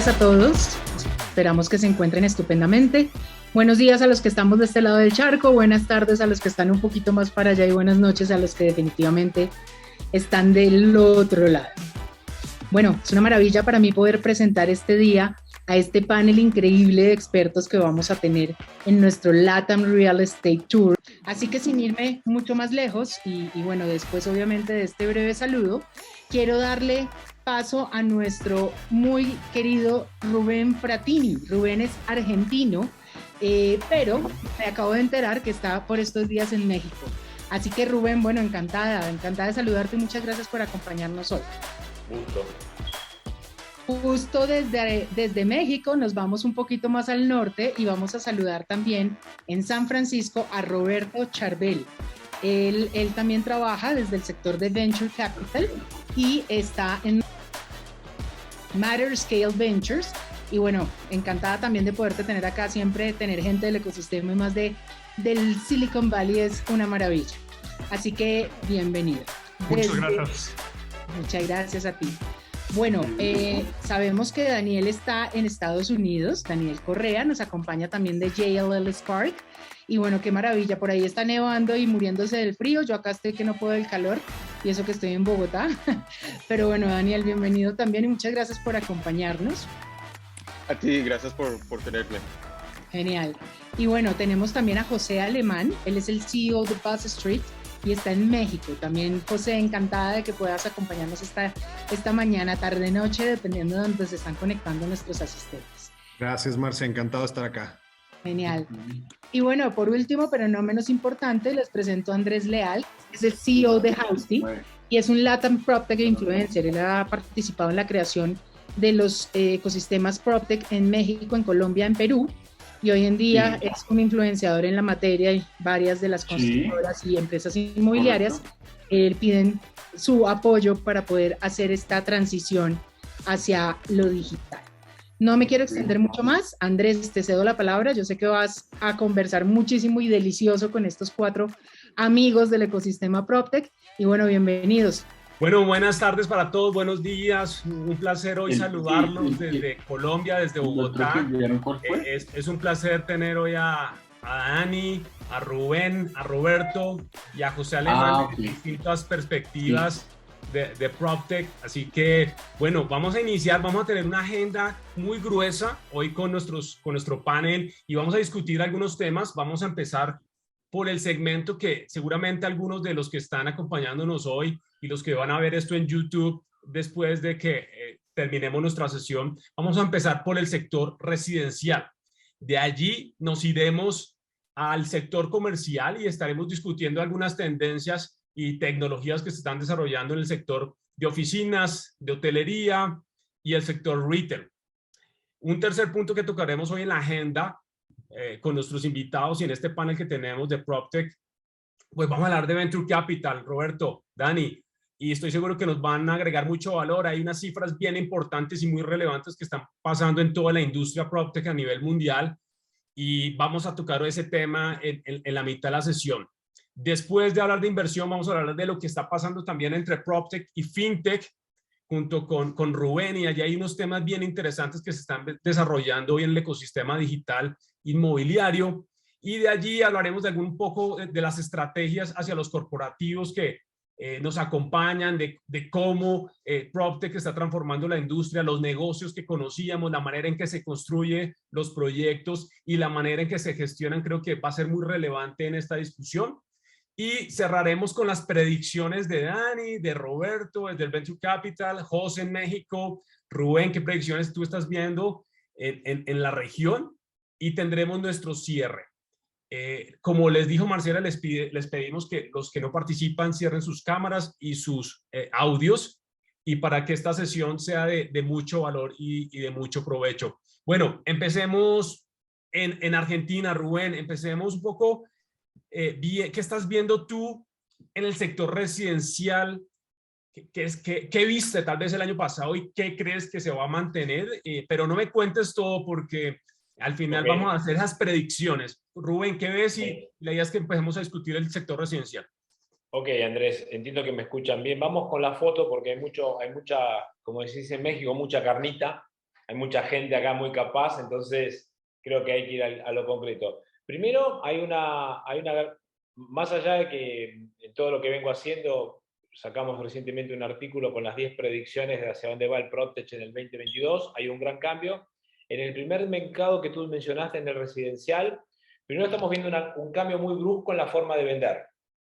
días a todos, esperamos que se encuentren estupendamente. Buenos días a los que estamos de este lado del charco, buenas tardes a los que están un poquito más para allá y buenas noches a los que definitivamente están del otro lado. Bueno, es una maravilla para mí poder presentar este día a este panel increíble de expertos que vamos a tener en nuestro LATAM Real Estate Tour. Así que sin irme mucho más lejos y bueno, después obviamente de este breve saludo, quiero darle paso a nuestro muy querido Rubén Fratini. Rubén es argentino, pero me acabo de enterar que está por estos días en México. Así que Rubén, bueno, encantada de saludarte y muchas gracias por acompañarnos hoy. Gusto. Justo desde México nos vamos un poquito más al norte y vamos a saludar también en San Francisco a Roberto Charbel. Él también trabaja desde el sector de Venture Capital y está en Matter Scale Ventures. Y bueno, encantada también de poderte tener acá, siempre tener gente del ecosistema y más del Silicon Valley es una maravilla. Así que bienvenido. Muchas gracias. Muchas gracias a ti. Bueno, sabemos que Daniel está en Estados Unidos, Daniel Correa, nos acompaña también de JLL Spark, y bueno, qué maravilla, por ahí está nevando y muriéndose del frío, yo acá estoy que no puedo del calor, y eso que estoy en Bogotá, pero bueno, Daniel, bienvenido también y muchas gracias por acompañarnos. A ti, gracias por tenerme. Genial. Y bueno, tenemos también a José Alemán, él es el CEO de Buzz Street, y está en México. También, José, encantada de que puedas acompañarnos esta mañana, tarde, noche, dependiendo de dónde se están conectando nuestros asistentes. Gracias, Marce, encantado de estar acá. Genial. Y bueno, por último, pero no menos importante, les presento a Andrés Leal, que es el CEO de Housty, y es un Latam PropTech Influencer. Él ha participado en la creación de los ecosistemas PropTech en México, en Colombia, en Perú, y hoy en día es un influenciador en la materia y varias de las constructoras y empresas inmobiliarias piden su apoyo para poder hacer esta transición hacia lo digital. No me quiero extender mucho más. Andrés, te cedo la palabra. Yo sé que vas a conversar muchísimo y delicioso con estos 4 amigos del ecosistema PropTech y bueno, bienvenidos. Bueno, buenas tardes para todos, buenos días, un placer hoy saludarlos desde Colombia, desde Bogotá. Es un placer tener hoy a Dani, a Rubén, a Roberto y a José Alemán de distintas perspectivas de PropTech. Así que, bueno, vamos a iniciar, vamos a tener una agenda muy gruesa hoy con nuestro panel y vamos a discutir algunos temas. Vamos a empezar por el segmento que seguramente algunos de los que están acompañándonos hoy y los que van a ver esto en YouTube después de que terminemos nuestra sesión, vamos a empezar por el sector residencial. De allí nos iremos al sector comercial y estaremos discutiendo algunas tendencias y tecnologías que se están desarrollando en el sector de oficinas, de hotelería y el sector retail. Un tercer punto que tocaremos hoy en la agenda con nuestros invitados y en este panel que tenemos de PropTech, pues vamos a hablar de Venture Capital, Roberto, Dani, y estoy seguro que nos van a agregar mucho valor. Hay unas cifras bien importantes y muy relevantes que están pasando en toda la industria PropTech a nivel mundial y vamos a tocar ese tema en la mitad de la sesión. Después de hablar de inversión, vamos a hablar de lo que está pasando también entre PropTech y FinTech, junto con Rubén, y allí hay unos temas bien interesantes que se están desarrollando hoy en el ecosistema digital inmobiliario, y de allí hablaremos de algún poco de las estrategias hacia los corporativos que nos acompañan, de cómo PropTech está transformando la industria, los negocios que conocíamos, la manera en que se construye los proyectos y la manera en que se gestionan. Creo que va a ser muy relevante en esta discusión. Y cerraremos con las predicciones de Dani, de Roberto, desde el Venture Capital, José en México, Rubén, ¿qué predicciones tú estás viendo en la región? Y tendremos nuestro cierre. Como les dijo Marcela, les pedimos que los que no participan cierren sus cámaras y sus audios, y para que esta sesión sea de mucho valor y de mucho provecho. Bueno, empecemos en Argentina, Rubén, empecemos un poco. ¿Qué estás viendo tú en el sector residencial? ¿Qué viste tal vez el año pasado y qué crees que se va a mantener? Pero no me cuentes todo porque al final vamos a hacer esas predicciones. Rubén, ¿qué ves? Y la idea es que empecemos a discutir el sector residencial. Ok, Andrés, entiendo que me escuchan bien. Vamos con la foto porque hay mucha, como decís en México, mucha carnita. hay mucha gente acá muy capaz, entonces creo que hay que ir a lo concreto. Primero, más allá de que en todo lo que vengo haciendo, sacamos recientemente un artículo con las 10 predicciones de hacia dónde va el PropTech en el 2022, hay un gran cambio. En el primer mercado que tú mencionaste, en el residencial, primero estamos viendo un cambio muy brusco en la forma de vender,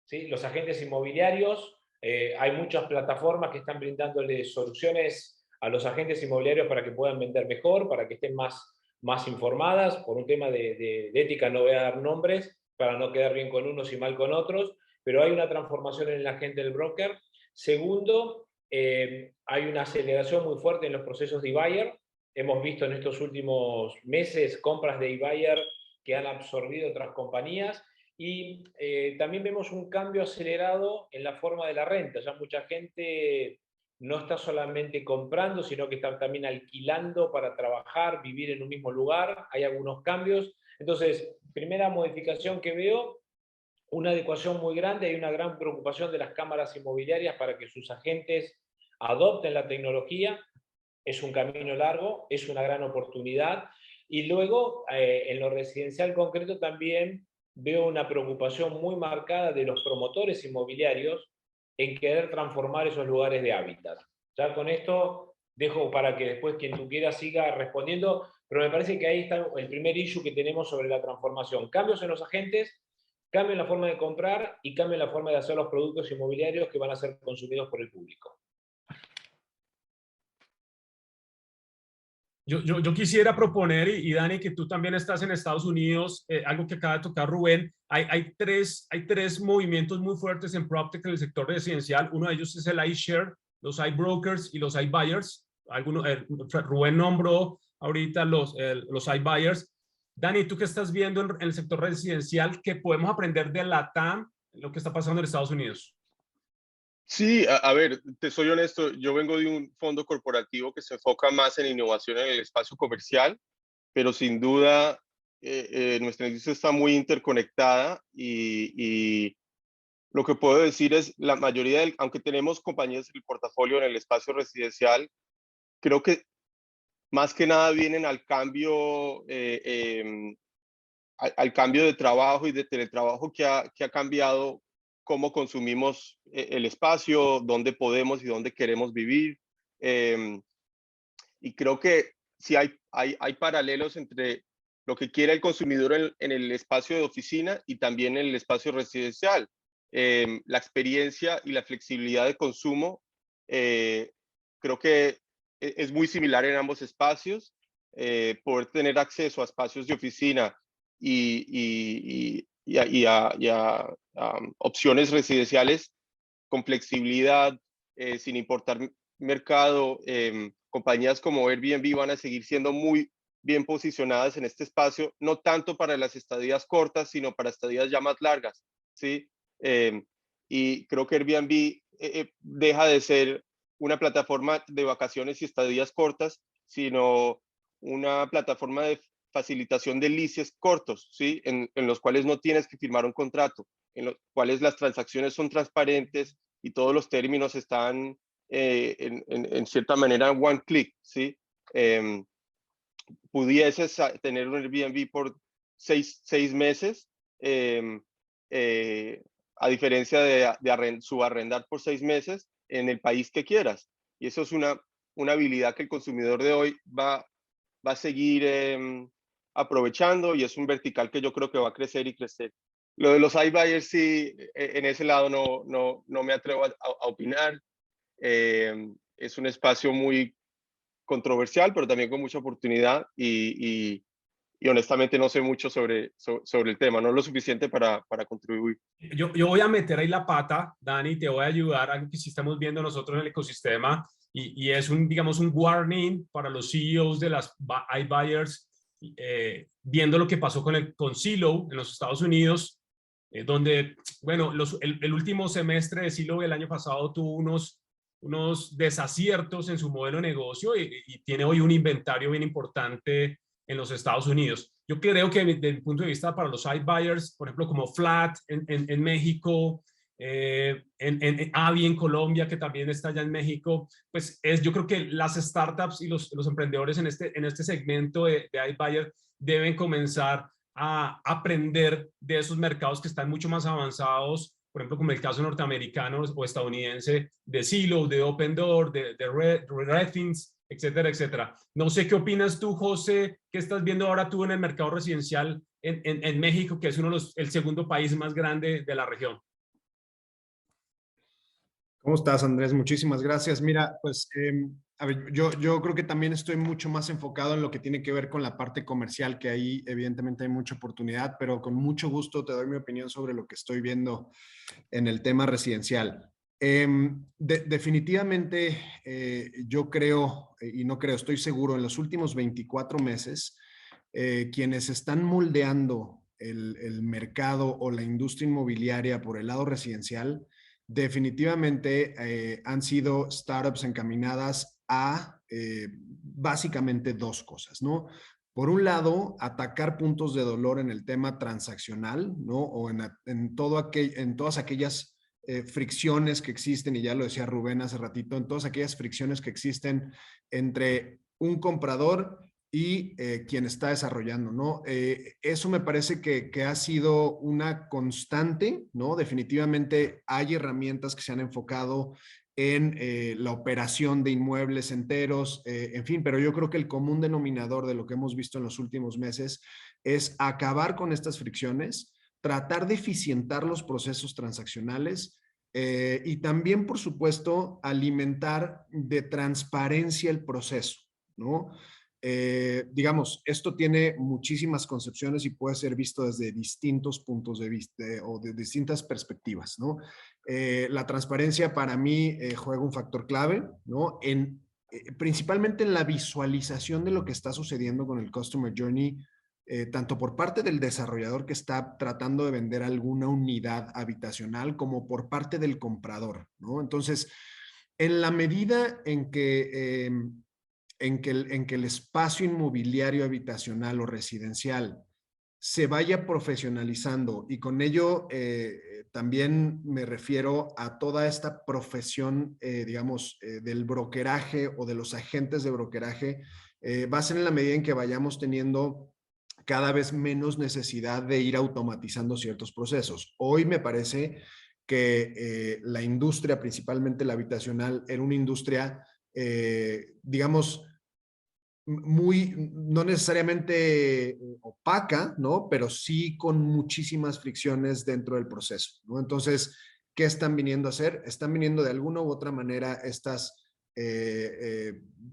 ¿sí? Los agentes inmobiliarios, hay muchas plataformas que están brindándole soluciones a los agentes inmobiliarios para que puedan vender mejor, para que estén más informadas. Por un tema de ética no voy a dar nombres, para no quedar bien con unos y mal con otros, pero hay una transformación en el agente del broker. Segundo, hay una aceleración muy fuerte en los procesos de e-buyer. Hemos visto en estos últimos meses compras de e-buyer que han absorbido otras compañías, y también vemos un cambio acelerado en la forma de la renta. Ya mucha gente no está solamente comprando, sino que está también alquilando para trabajar, vivir en un mismo lugar. Hay algunos cambios. Entonces, primera modificación que veo, una adecuación muy grande. Hay una gran preocupación de las cámaras inmobiliarias para que sus agentes adopten la tecnología. Es un camino largo, es una gran oportunidad. Y luego, en lo residencial concreto, también veo una preocupación muy marcada de los promotores inmobiliarios en querer transformar esos lugares de hábitat. Ya con esto dejo para que después quien tú quieras siga respondiendo, pero me parece que ahí está el primer issue que tenemos sobre la transformación. Cambios en los agentes, cambio en la forma de comprar y cambio en la forma de hacer los productos inmobiliarios que van a ser consumidos por el público. Yo quisiera proponer, y Dani, que tú también estás en Estados Unidos, algo que acaba de tocar Rubén. Hay tres movimientos muy fuertes en PropTech en el sector residencial. Uno de ellos es el iShare, los iBrokers y los iBuyers. Rubén nombró ahorita los iBuyers. Dani, ¿tú qué estás viendo en el sector residencial que podemos aprender de LATAM, lo que está pasando en Estados Unidos? Sí, a ver, te soy honesto, yo vengo de un fondo corporativo que se enfoca más en innovación en el espacio comercial, pero sin duda nuestra industria está muy interconectada, y lo que puedo decir es la mayoría, aunque tenemos compañías en el portafolio en el espacio residencial, creo que más que nada vienen al cambio, al cambio de trabajo y de teletrabajo que ha cambiado cómo consumimos el espacio, dónde podemos y dónde queremos vivir. Y creo que sí hay paralelos entre lo que quiere el consumidor en el espacio de oficina y también en el espacio residencial. La experiencia y la flexibilidad de consumo creo que es muy similar en ambos espacios. Poder tener acceso a espacios de oficina y a opciones residenciales con flexibilidad, sin importar mercado. Compañías como Airbnb van a seguir siendo muy bien posicionadas en este espacio, no tanto para las estadías cortas, sino para estadías ya más largas, ¿sí? Y creo que Airbnb deja de ser una plataforma de vacaciones y estadías cortas, sino una plataforma de facilitación de leases cortos, ¿sí? En los cuales no tienes que firmar un contrato, en los cuales las transacciones son transparentes y todos los términos están en cierta manera one click, ¿sí? Pudieses tener un Airbnb por seis meses, a diferencia de subarrendar por 6 meses en el país que quieras. Y eso es una habilidad que el consumidor de hoy va a seguir aprovechando, y es un vertical que yo creo que va a crecer y crecer. Lo de los iBuyers, sí, en ese lado no me atrevo a opinar. Es un espacio muy controversial, pero también con mucha oportunidad, y honestamente no sé mucho sobre el tema, no lo suficiente para contribuir. Yo voy a meter ahí la pata, Dani, te voy a ayudar a algo que sí estamos viendo nosotros en el ecosistema, y es digamos un warning para los CEOs de las iBuyers, viendo lo que pasó con Zillow en los Estados Unidos, donde, bueno, el último semestre de Zillow el año pasado tuvo unos desaciertos en su modelo de negocio, y tiene hoy un inventario bien importante en los Estados Unidos. Yo creo que desde el punto de vista para los iBuyers, por ejemplo, como Flat en México, en Avi en Colombia, que también está allá en México. Pues yo creo que las startups y los emprendedores en este segmento de iBuyer deben comenzar a aprender de esos mercados que están mucho más avanzados, por ejemplo, como el caso norteamericano o estadounidense de Zillow, de Opendoor, de Redfins, etcétera, etcétera. No sé qué opinas tú, José, qué estás viendo ahora tú en el mercado residencial en México, que es el segundo país más grande de la región. ¿Cómo estás, Andrés? Muchísimas gracias. Mira, pues a ver, yo creo que también estoy mucho más enfocado en lo que tiene que ver con la parte comercial, que ahí evidentemente hay mucha oportunidad, pero con mucho gusto te doy mi opinión sobre lo que estoy viendo en el tema residencial. Definitivamente yo creo, y no creo, estoy seguro, en los últimos 24 meses, quienes están moldeando el mercado o la industria inmobiliaria por el lado residencial, definitivamente han sido startups encaminadas a básicamente dos cosas, ¿no? Por un lado, atacar puntos de dolor en el tema transaccional, ¿no? O en todas aquellas fricciones que existen, y ya lo decía Rubén hace ratito, en todas aquellas fricciones que existen entre un comprador y quien está desarrollando, ¿no? Eso me parece que ha sido una constante, ¿no? Definitivamente hay herramientas que se han enfocado en la operación de inmuebles enteros, en fin, pero yo creo que el común denominador de lo que hemos visto en los últimos meses es acabar con estas fricciones, tratar de eficientar los procesos transaccionales y también, por supuesto, alimentar de transparencia el proceso, ¿no? Digamos, esto tiene muchísimas concepciones y puede ser visto desde distintos puntos de vista o de distintas perspectivas, ¿no? La transparencia para mí juega un factor clave, ¿no? Principalmente en la visualización de lo que está sucediendo con el Customer Journey, tanto por parte del desarrollador que está tratando de vender alguna unidad habitacional como por parte del comprador, ¿no? Entonces, en la medida en que el espacio inmobiliario habitacional o residencial se vaya profesionalizando, y con ello también me refiero a toda esta profesión, digamos, del brokeraje o de los agentes de brokeraje, va a ser en la medida en que vayamos teniendo cada vez menos necesidad de ir automatizando ciertos procesos. Hoy me parece que la industria, principalmente la habitacional, era una industria, digamos, no necesariamente opaca, ¿no? Pero sí con muchísimas fricciones dentro del proceso, ¿no? Entonces, ¿qué están viniendo a hacer? Están viniendo de alguna u otra manera estas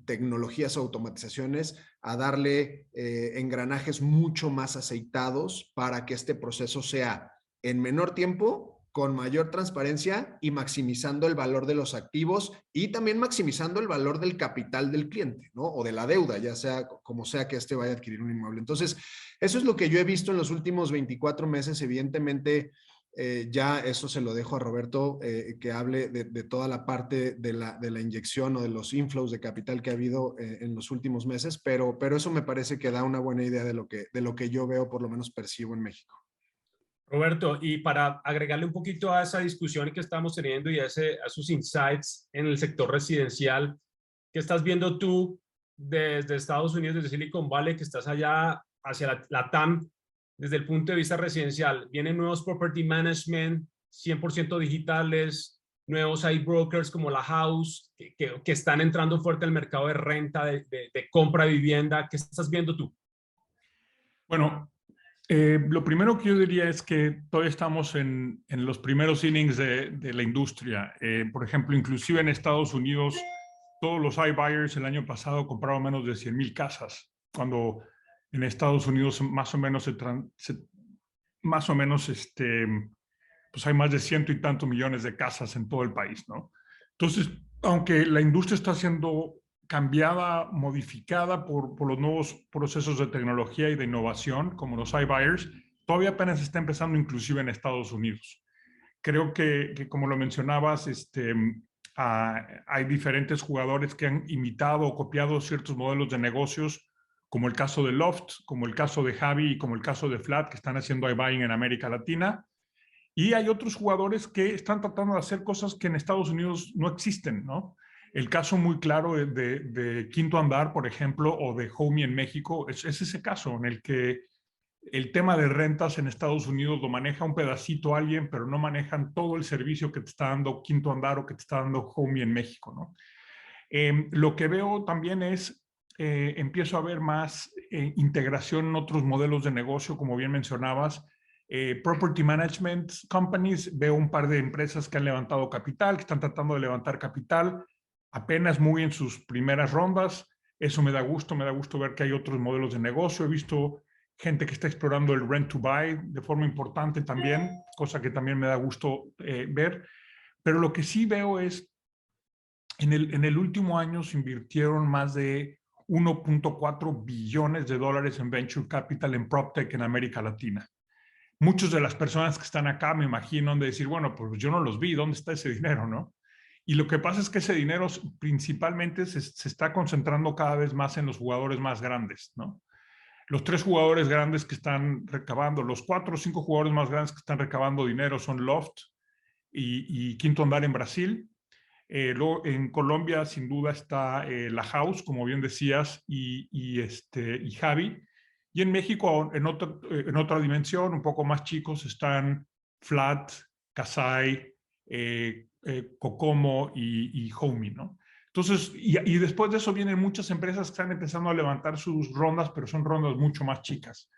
tecnologías o automatizaciones a darle engranajes mucho más aceitados para que este proceso sea en menor tiempo, con mayor transparencia y maximizando el valor de los activos y también maximizando el valor del capital del cliente, ¿no? O de la deuda, ya sea como sea que vaya a adquirir un inmueble. Entonces, eso es lo que yo he visto en los últimos 24 meses. Evidentemente, ya eso se lo dejo a Roberto, que hable de toda la parte de la inyección o de los inflows de capital que ha habido en los últimos meses, pero eso me parece que da una buena idea de lo que yo veo, por lo menos percibo en México. Roberto, y para agregarle un poquito a esa discusión que estamos teniendo y a sus insights en el sector residencial, ¿qué estás viendo tú desde Estados Unidos, desde Silicon Valley, que estás allá hacia la TAM, desde el punto de vista residencial? ¿Vienen nuevos property management 100% digitales, nuevos iBrokers como la House, que están entrando fuerte al mercado de renta, de compra de vivienda? ¿Qué estás viendo tú? Bueno, lo primero que yo diría es que todavía estamos en los primeros innings de la industria. Por ejemplo, inclusive en Estados Unidos, todos los iBuyers el año pasado compraron menos de 100,000 casas, cuando en Estados Unidos más o menos pues hay más de 100 y tantos millones de casas en todo el país, ¿no? Entonces, aunque la industria está siendo cambiada, modificada por los nuevos procesos de tecnología y de innovación, como los iBuyers, todavía apenas está empezando inclusive en Estados Unidos. Creo que como lo mencionabas, hay diferentes jugadores que han imitado o copiado ciertos modelos de negocios, como el caso de Loft, como el caso de Javi y como el caso de Flat, que están haciendo iBuying en América Latina. Y hay otros jugadores que están tratando de hacer cosas que en Estados Unidos no existen, ¿no? El caso muy claro de Quinto Andar, por ejemplo, o de Homey en México, es ese caso en el que el tema de rentas en Estados Unidos lo maneja un pedacito alguien, pero no manejan todo el servicio que te está dando Quinto Andar o que te está dando Homey en México, ¿no? Lo que veo también es, empiezo a ver más integración en otros modelos de negocio, como bien mencionabas, property management companies. Veo un par de empresas que han levantado capital, que están tratando de levantar capital, apenas muy en sus primeras rondas. Eso me da gusto ver que hay otros modelos de negocio. He visto gente que está explorando el rent to buy de forma importante también, cosa que también me da gusto ver. Pero lo que sí veo es, en el último año se invirtieron más de 1.4 billones de dólares en venture capital en PropTech en América Latina. Muchas de las personas que están acá me imagino han de decir, bueno, pues yo no los vi, ¿dónde está ese dinero, no? Y lo que pasa es que ese dinero principalmente se está concentrando cada vez más en los jugadores más grandes, ¿no? Los 3 jugadores grandes que están recabando, los 4 o 5 jugadores más grandes que están recabando dinero son Loft y Quinto Andar en Brasil. Luego, en Colombia, sin duda, está La House, como bien decías, y Javi. Y en México, en otra dimensión, un poco más chicos, están Flat, Kasai, Kokomo y Homey, ¿no? Entonces, y después de eso vienen muchas empresas que están empezando a levantar sus rondas, pero son rondas mucho más chicas.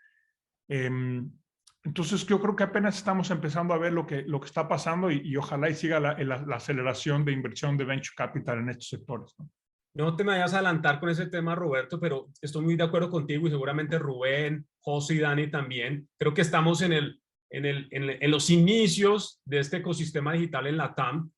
Entonces, yo creo que apenas estamos empezando a ver lo que está pasando y ojalá y siga la aceleración de inversión de venture capital en estos sectores, ¿no? No te me vayas a adelantar con ese tema, Roberto, pero estoy muy de acuerdo contigo y seguramente Rubén, José y Dani también. Creo que estamos en los inicios de este ecosistema digital en la TAM.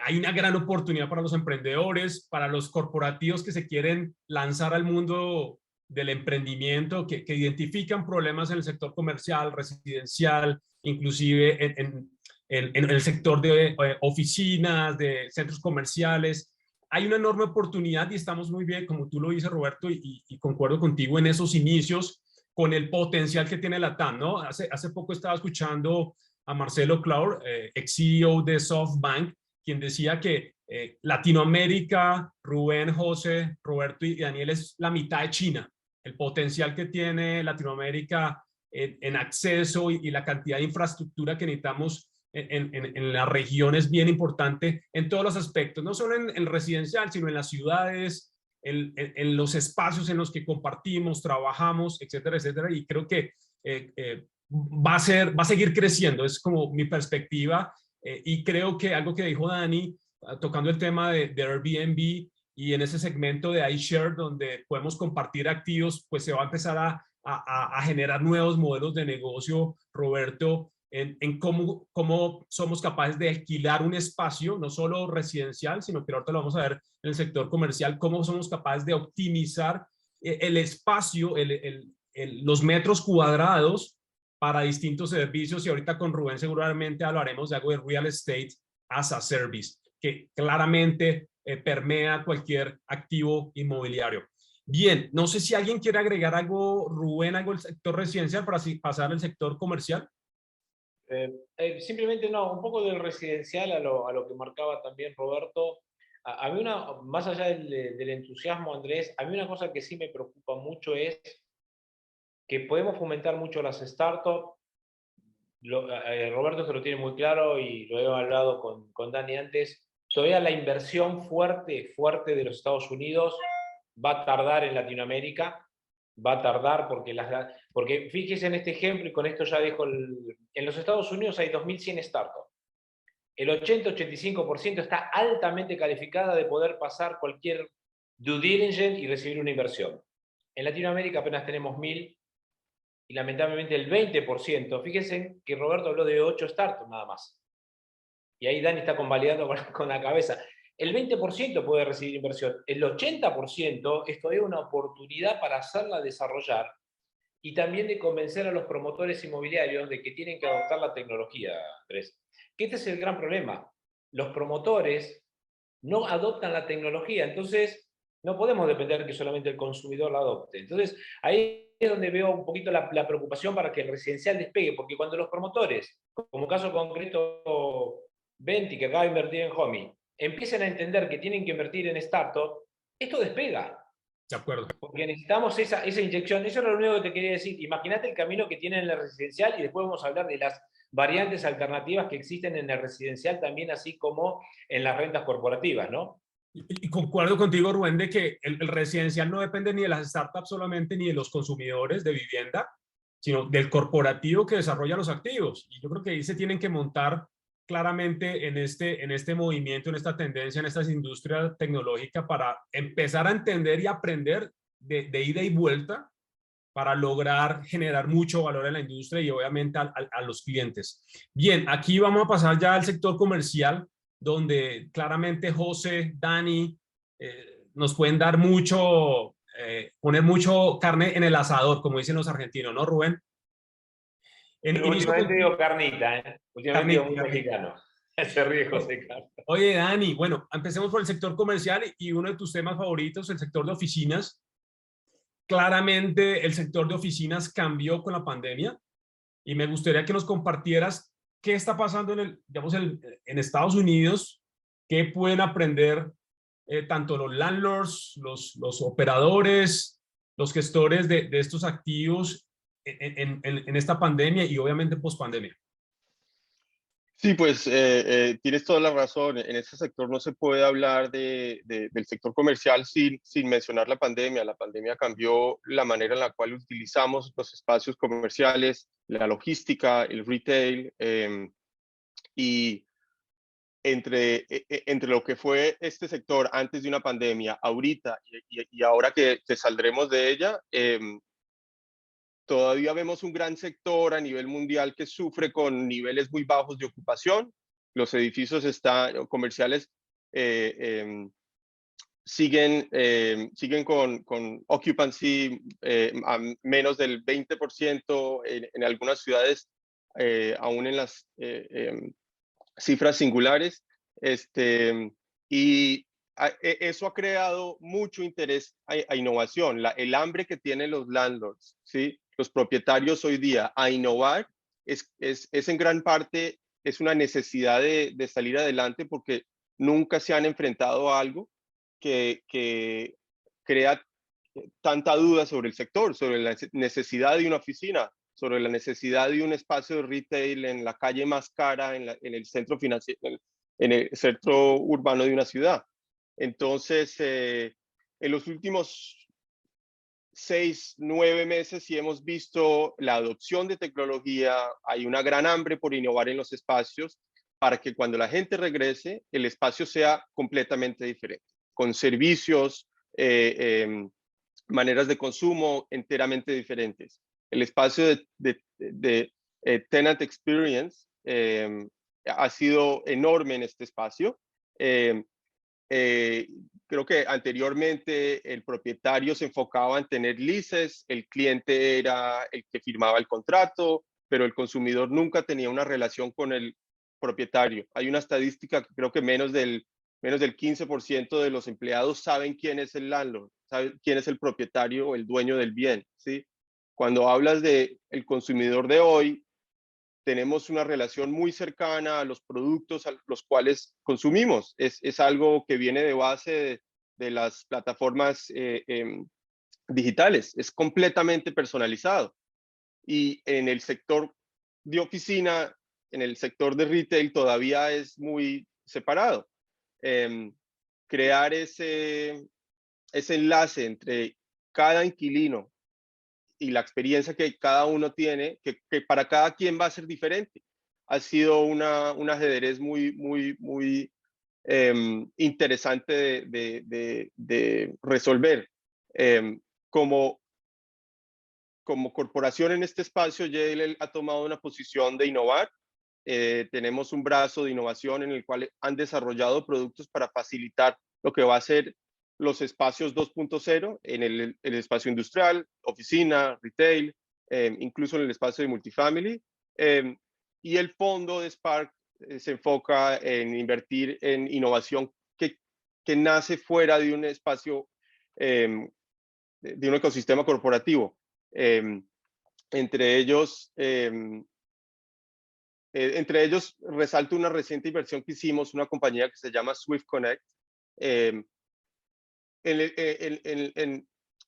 Hay una gran oportunidad para los emprendedores, para los corporativos que se quieren lanzar al mundo del emprendimiento, que identifican problemas en el sector comercial, residencial, inclusive en el sector de oficinas, de centros comerciales. Hay una enorme oportunidad y estamos muy bien, como tú lo dices, Roberto, y concuerdo contigo en esos inicios con el potencial que tiene la TAM, ¿no? Hace poco estaba escuchando a Marcelo Claure, ex CEO de SoftBank, quien decía que Latinoamérica, Rubén, José, Roberto y Daniel es la mitad de China. El potencial que tiene Latinoamérica en acceso y la cantidad de infraestructura que necesitamos en la región es bien importante en todos los aspectos, no solo en el residencial, sino en las ciudades, en los espacios en los que compartimos, trabajamos, etcétera, etcétera. Y creo que va a seguir creciendo, es como mi perspectiva. Y creo que algo que dijo Dani, tocando el tema de Airbnb y en ese segmento de iShare, donde podemos compartir activos, pues se va a empezar a generar nuevos modelos de negocio, Roberto, en cómo somos capaces de alquilar un espacio, no solo residencial, sino que ahorita lo vamos a ver en el sector comercial, cómo somos capaces de optimizar el espacio, los metros cuadrados para distintos servicios. Y ahorita con Rubén seguramente hablaremos de algo de real estate as a service, que claramente permea cualquier activo inmobiliario. Bien, no sé si alguien quiere agregar algo, Rubén, algo del sector residencial para así pasar al sector comercial. Simplemente no, un poco del residencial a lo que marcaba también Roberto. A mí más allá del entusiasmo, Andrés, a mí una cosa que sí me preocupa mucho es que podemos fomentar mucho las startups. Roberto se lo tiene muy claro y lo he hablado con Dani antes. Todavía la inversión fuerte de los Estados Unidos va a tardar en Latinoamérica. Va a tardar porque fíjese en este ejemplo, y con esto ya dejo en los Estados Unidos hay 2.100 startups. El 80-85% está altamente calificada de poder pasar cualquier due diligence y recibir una inversión. En Latinoamérica apenas tenemos 1.000 y lamentablemente el 20%, fíjense que Roberto habló de 8 startups nada más. Y ahí Dani está convalidando con la cabeza. El 20% puede recibir inversión, el 80% es todavía una oportunidad para hacerla desarrollar y también de convencer a los promotores inmobiliarios de que tienen que adoptar la tecnología, Andrés. Que este es el gran problema. Los promotores no adoptan la tecnología, entonces no podemos depender que solamente el consumidor la adopte. Entonces ahí es donde veo un poquito la preocupación para que el residencial despegue, porque cuando los promotores, como caso concreto Venti, que acaba de invertir en Homey, empiezan a entender que tienen que invertir en startup, esto despega. De acuerdo. Porque necesitamos esa inyección. Eso es lo único que te quería decir. Imagínate el camino que tiene en el residencial y después vamos a hablar de las variantes alternativas que existen en el residencial también, así como en las rentas corporativas, ¿no? Y concuerdo contigo, Rubén, de que el residencial no depende ni de las startups solamente, ni de los consumidores de vivienda, sino del corporativo que desarrolla los activos. Y yo creo que ahí se tienen que montar claramente en este movimiento, en esta tendencia, en esta industria tecnológica para empezar a entender y aprender de ida y vuelta para lograr generar mucho valor en la industria y obviamente a los clientes. Bien, aquí vamos a pasar ya al sector comercial, donde claramente José, Dani, nos pueden dar mucho, poner mucho carne en el asador, como dicen los argentinos, ¿no, Rubén? Últimamente digo carnita, ¿eh? Últimamente digo muy mexicano. Se ríe José Carlos. Oye, Dani, bueno, empecemos por el sector comercial y uno de tus temas favoritos, el sector de oficinas. Claramente el sector de oficinas cambió con la pandemia y me gustaría que nos compartieras qué está pasando en Estados Unidos, qué pueden aprender tanto los landlords, los operadores, los gestores de estos activos en esta pandemia y obviamente post-pandemia. Sí, pues tienes toda la razón. En este sector no se puede hablar del sector comercial sin mencionar la pandemia. La pandemia cambió la manera en la cual utilizamos los espacios comerciales, la logística, el retail, y entre lo que fue este sector antes de una pandemia, ahorita y ahora que saldremos de ella, todavía vemos un gran sector a nivel mundial que sufre con niveles muy bajos de ocupación. Los edificios comerciales siguen con occupancy a menos del 20% en algunas ciudades, aún en las cifras singulares. Y eso ha creado mucho interés a innovación, el hambre que tienen los landlords, ¿sí? Los propietarios hoy día a innovar es en gran parte es una necesidad de salir adelante porque nunca se han enfrentado a algo que crea tanta duda sobre el sector, sobre la necesidad de una oficina, sobre la necesidad de un espacio de retail en la calle más cara, en el centro financiero, en el centro urbano de una ciudad. Entonces, en los últimos 6, 9 meses sí hemos visto la adopción de tecnología. Hay una gran hambre por innovar en los espacios para que cuando la gente regrese, el espacio sea completamente diferente, con servicios, maneras de consumo enteramente diferentes. El espacio de tenant experience ha sido enorme en este espacio. Creo que anteriormente el propietario se enfocaba en tener leases, el cliente era el que firmaba el contrato, pero el consumidor nunca tenía una relación con el propietario. Hay una estadística que creo que menos del 15% de los empleados saben quién es el landlord, saben quién es el propietario o el dueño del bien, ¿sí? Cuando hablas del consumidor de hoy, tenemos una relación muy cercana a los productos a los cuales consumimos. Es algo que viene de base de las plataformas digitales. Es completamente personalizado. Y en el sector de oficina, en el sector de retail, todavía es muy separado. Crear ese enlace entre cada inquilino y la experiencia que cada uno tiene, que para cada quien va a ser diferente. Ha sido un ajedrez muy interesante de resolver. Como corporación en este espacio, JLL ha tomado una posición de innovar. Tenemos un brazo de innovación en el cual han desarrollado productos para facilitar lo que va a ser los espacios 2.0 en el espacio industrial, oficina, retail, incluso en el espacio de multifamily. Y el fondo de Spark se enfoca en invertir en innovación que nace fuera de un espacio, de un ecosistema corporativo. Entre ellos resalto una reciente inversión que hicimos, una compañía que se llama Swift Connect. En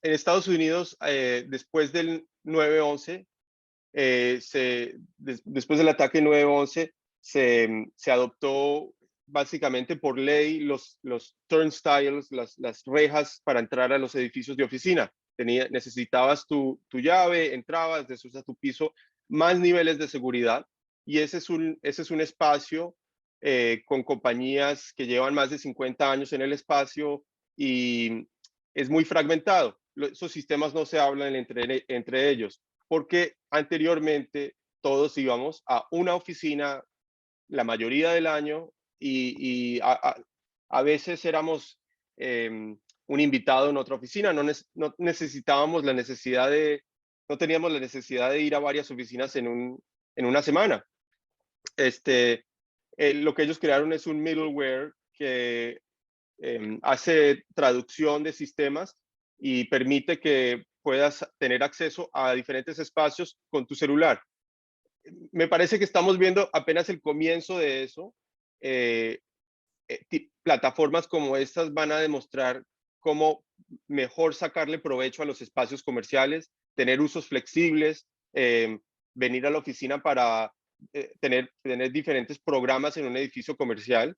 Estados Unidos, después del 9/11, después del ataque 9/11, se adoptó básicamente por ley los turnstiles, las rejas para entrar a los edificios de oficina. Necesitabas tu llave, entrabas, después a tu piso, más niveles de seguridad. Y ese es un espacio con compañías que llevan más de 50 años en el espacio y es muy fragmentado. Esos sistemas no se hablan entre ellos, porque anteriormente todos íbamos a una oficina la mayoría del año y a veces éramos un invitado en otra oficina, no teníamos la necesidad de ir a varias oficinas en una semana. Lo que ellos crearon es un middleware que hace traducción de sistemas y permite que puedas tener acceso a diferentes espacios con tu celular. Me parece que estamos viendo apenas el comienzo de eso. Plataformas como estas van a demostrar cómo mejor sacarle provecho a los espacios comerciales, tener usos flexibles, venir a la oficina para tener diferentes programas en un edificio comercial.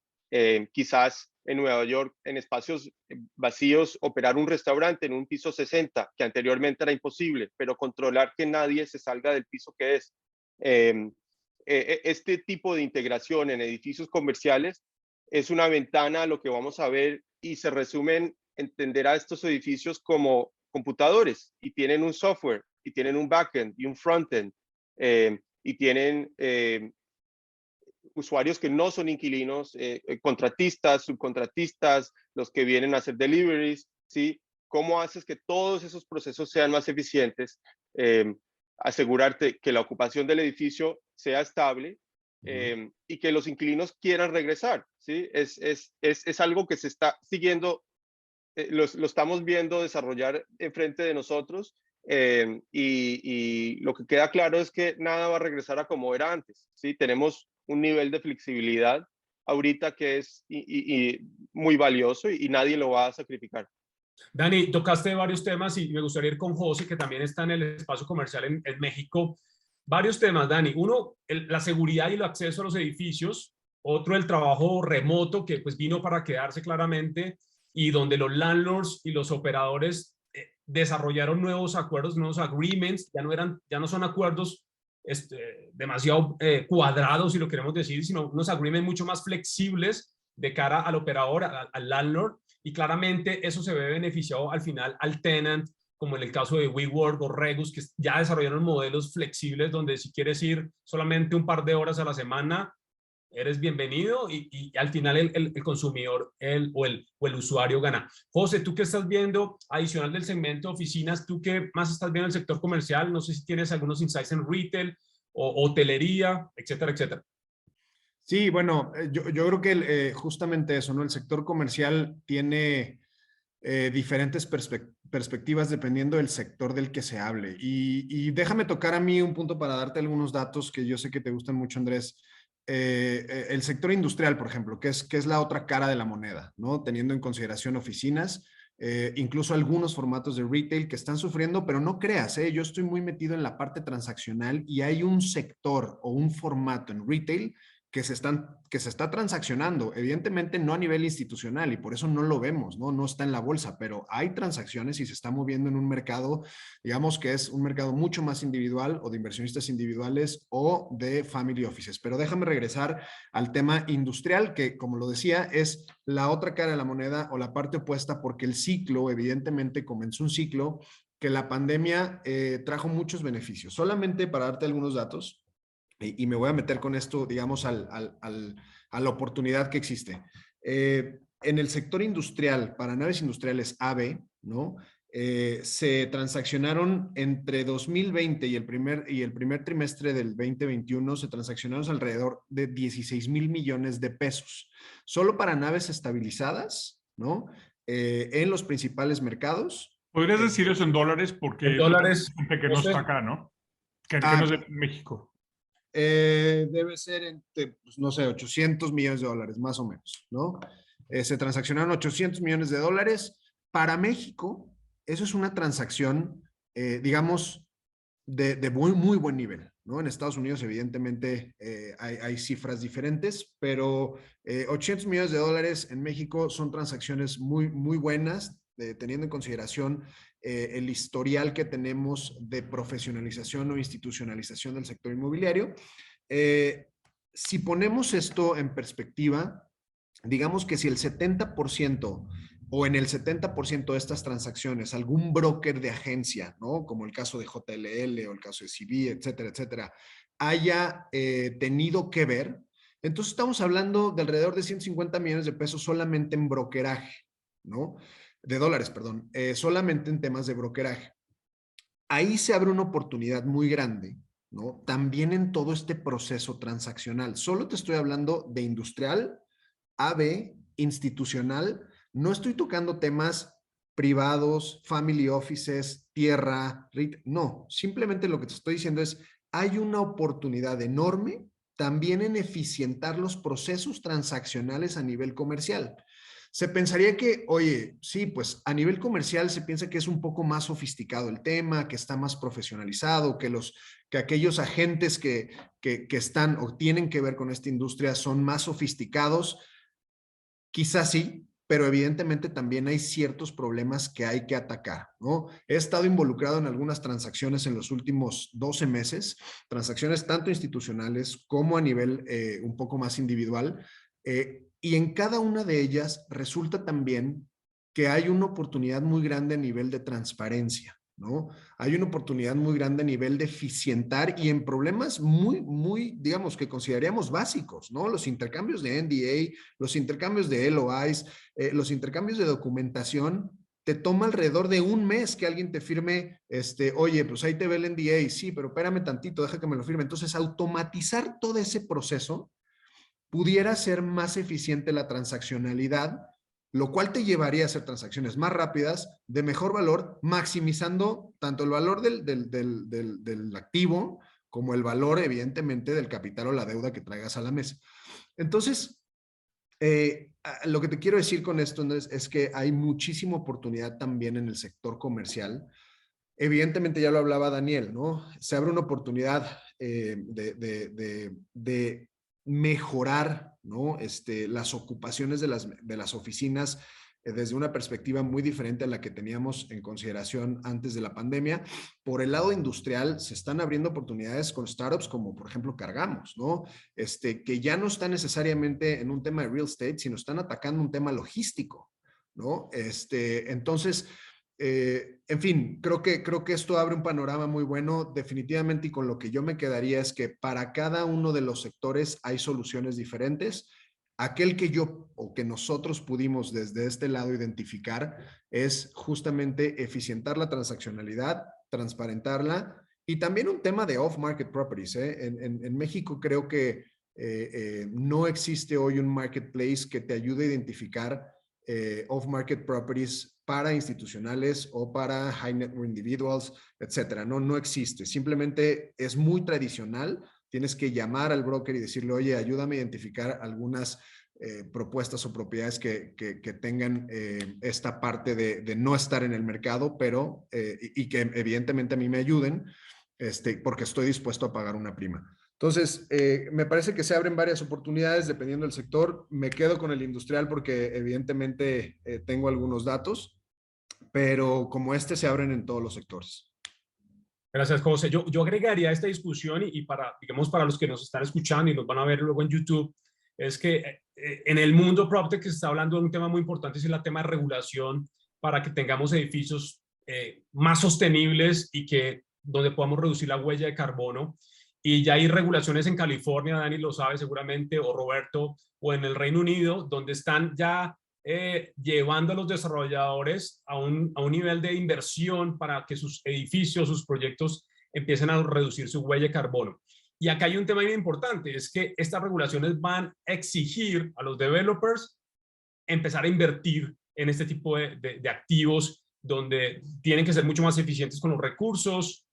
Quizás en Nueva York, en espacios vacíos, operar un restaurante en un piso 60, que anteriormente era imposible, pero controlar que nadie se salga del piso que es. Este tipo de integración en edificios comerciales es una ventana a lo que vamos a ver y se resume en entender a estos edificios como computadores y tienen un software y tienen un backend y un frontend y tienen usuarios que no son inquilinos, contratistas, subcontratistas, los que vienen a hacer deliveries, ¿sí? ¿Cómo haces que todos esos procesos sean más eficientes? Asegurarte que la ocupación del edificio sea estable y que los inquilinos quieran regresar, ¿sí? Es algo que se está siguiendo, lo estamos viendo desarrollar enfrente de nosotros y lo que queda claro es que nada va a regresar a como era antes, ¿sí? Tenemos un nivel de flexibilidad ahorita que es muy valioso y nadie lo va a sacrificar. Dani, tocaste varios temas y me gustaría ir con José, que también está en el espacio comercial en México. Varios temas, Dani. Uno, la seguridad y el acceso a los edificios. Otro, el trabajo remoto, que pues vino para quedarse claramente y donde los landlords y los operadores desarrollaron nuevos acuerdos, nuevos agreements. Ya no son acuerdos demasiado cuadrados, si lo queremos decir, sino unos agreements mucho más flexibles de cara al operador, al landlord. Y claramente eso se ve beneficiado al final al tenant, como en el caso de WeWork o Regus, que ya desarrollaron modelos flexibles donde si quieres ir solamente un par de horas a la semana, eres bienvenido y al final el consumidor o el usuario gana. José, ¿tú qué estás viendo adicional del segmento de oficinas? ¿Tú qué más estás viendo en el sector comercial? No sé si tienes algunos insights en retail o hotelería, etcétera, etcétera. Sí, bueno, yo creo que justamente eso, ¿no? El sector comercial tiene diferentes perspectivas dependiendo del sector del que se hable. Y déjame tocar a mí un punto para darte algunos datos que yo sé que te gustan mucho, Andrés. El sector industrial, por ejemplo, que es la otra cara de la moneda, ¿no? Teniendo en consideración oficinas, incluso algunos formatos de retail que están sufriendo, pero no creas, yo estoy muy metido en la parte transaccional y hay un sector o un formato en retail que se está transaccionando, evidentemente no a nivel institucional y por eso no lo vemos, ¿no? No está en la bolsa, pero hay transacciones y se está moviendo en un mercado, digamos que es un mercado mucho más individual o de inversionistas individuales o de family offices. Pero déjame regresar al tema industrial, que como lo decía, es la otra cara de la moneda o la parte opuesta, porque el ciclo, evidentemente comenzó un ciclo que la pandemia trajo muchos beneficios. Solamente para darte algunos datos, y me voy a meter con esto, digamos, a la oportunidad que existe. En el sector industrial, para naves industriales AB, ¿no? Se transaccionaron entre 2020 y el primer trimestre del 2021, se transaccionaron alrededor de 16,000 millones de pesos. Solo para naves estabilizadas, ¿no? En los principales mercados. ¿Podrías decir eso en dólares? Porque en dólares, hay gente que no está acá, ¿no? Que no es de México. Debe ser entre, pues, no sé, 800 millones de dólares, más o menos, ¿no? Se transaccionaron 800 millones de dólares. Para México, eso es una transacción, digamos, de muy, muy buen nivel, ¿no? En Estados Unidos, evidentemente, hay cifras diferentes, pero 800 millones de dólares en México son transacciones muy, muy buenas, teniendo en consideración el historial que tenemos de profesionalización o institucionalización del sector inmobiliario. Si ponemos esto en perspectiva, digamos que si el 70% o en el 70% de estas transacciones, algún broker de agencia, ¿no? Como el caso de JLL o el caso de CB, etcétera, etcétera, haya tenido que ver, entonces estamos hablando de alrededor de 150 millones de pesos solamente en brokeraje, ¿no? De dólares, perdón, solamente en temas de brokeraje. Ahí se abre una oportunidad muy grande, ¿no? También en todo este proceso transaccional. Solo te estoy hablando de industrial, AB, institucional. No estoy tocando temas privados, family offices, tierra, no. Simplemente lo que te estoy diciendo es, hay una oportunidad enorme también en eficientar los procesos transaccionales a nivel comercial. Se pensaría que, oye, sí, pues a nivel comercial se piensa que es un poco más sofisticado el tema, que está más profesionalizado, que aquellos agentes que están o tienen que ver con esta industria son más sofisticados. Quizás sí, pero evidentemente también hay ciertos problemas que hay que atacar, ¿no? He estado involucrado en algunas transacciones en los últimos 12 meses, transacciones tanto institucionales como a nivel un poco más individual, y en cada una de ellas resulta también que hay una oportunidad muy grande a nivel de transparencia, ¿no? Hay una oportunidad muy grande a nivel de eficientar y en problemas muy, muy, digamos, que consideraríamos básicos, ¿no? Los intercambios de NDA, los intercambios de LOIs, los intercambios de documentación, te toma alrededor de un mes que alguien te firme, oye, pues ahí te ve el NDA, sí, pero espérame tantito, deja que me lo firme. Entonces, automatizar todo ese proceso pudiera ser más eficiente la transaccionalidad, lo cual te llevaría a hacer transacciones más rápidas, de mejor valor, maximizando tanto el valor del activo como el valor, evidentemente, del capital o la deuda que traigas a la mesa. Entonces, lo que te quiero decir con esto es que hay muchísima oportunidad también en el sector comercial. Evidentemente, ya lo hablaba Daniel, ¿no? Se abre una oportunidad de mejorar, ¿no? Las ocupaciones de las oficinas desde una perspectiva muy diferente a la que teníamos en consideración antes de la pandemia. Por el lado industrial, se están abriendo oportunidades con startups como, por ejemplo, Cargamos, ¿no? Que ya no están necesariamente en un tema de real estate, sino están atacando un tema logístico, ¿no? Entonces, en fin, creo que esto abre un panorama muy bueno definitivamente, y con lo que yo me quedaría es que para cada uno de los sectores hay soluciones diferentes. Aquel que yo o que nosotros pudimos desde este lado identificar es justamente eficientar la transaccionalidad, transparentarla, y también un tema de off-market properties. En México creo que no existe hoy un marketplace que te ayude a identificar off-market properties para institucionales o para high net worth individuals, etcétera. No existe. Simplemente es muy tradicional. Tienes que llamar al broker y decirle, oye, ayúdame a identificar algunas propuestas o propiedades que tengan esta parte de no estar en el mercado, pero y que evidentemente a mí me ayuden, porque estoy dispuesto a pagar una prima. Entonces, me parece que se abren varias oportunidades dependiendo del sector. Me quedo con el industrial porque evidentemente tengo algunos datos, pero como se abren en todos los sectores. Gracias, José. Yo agregaría a esta discusión y para, digamos, para los que nos están escuchando y nos van a ver luego en YouTube, es que en el mundo PropTech se está hablando de un tema muy importante, es el tema de regulación para que tengamos edificios más sostenibles y donde podamos reducir la huella de carbono. Y ya hay regulaciones en California, Dani lo sabe seguramente, o Roberto, o en el Reino Unido, donde están ya llevando a los desarrolladores a un nivel de inversión para que sus edificios, sus proyectos empiecen a reducir su huella de carbono. Y acá hay un tema muy importante, es que estas regulaciones van a exigir a los developers empezar a invertir en este tipo de activos donde tienen que ser mucho más eficientes con los recursos,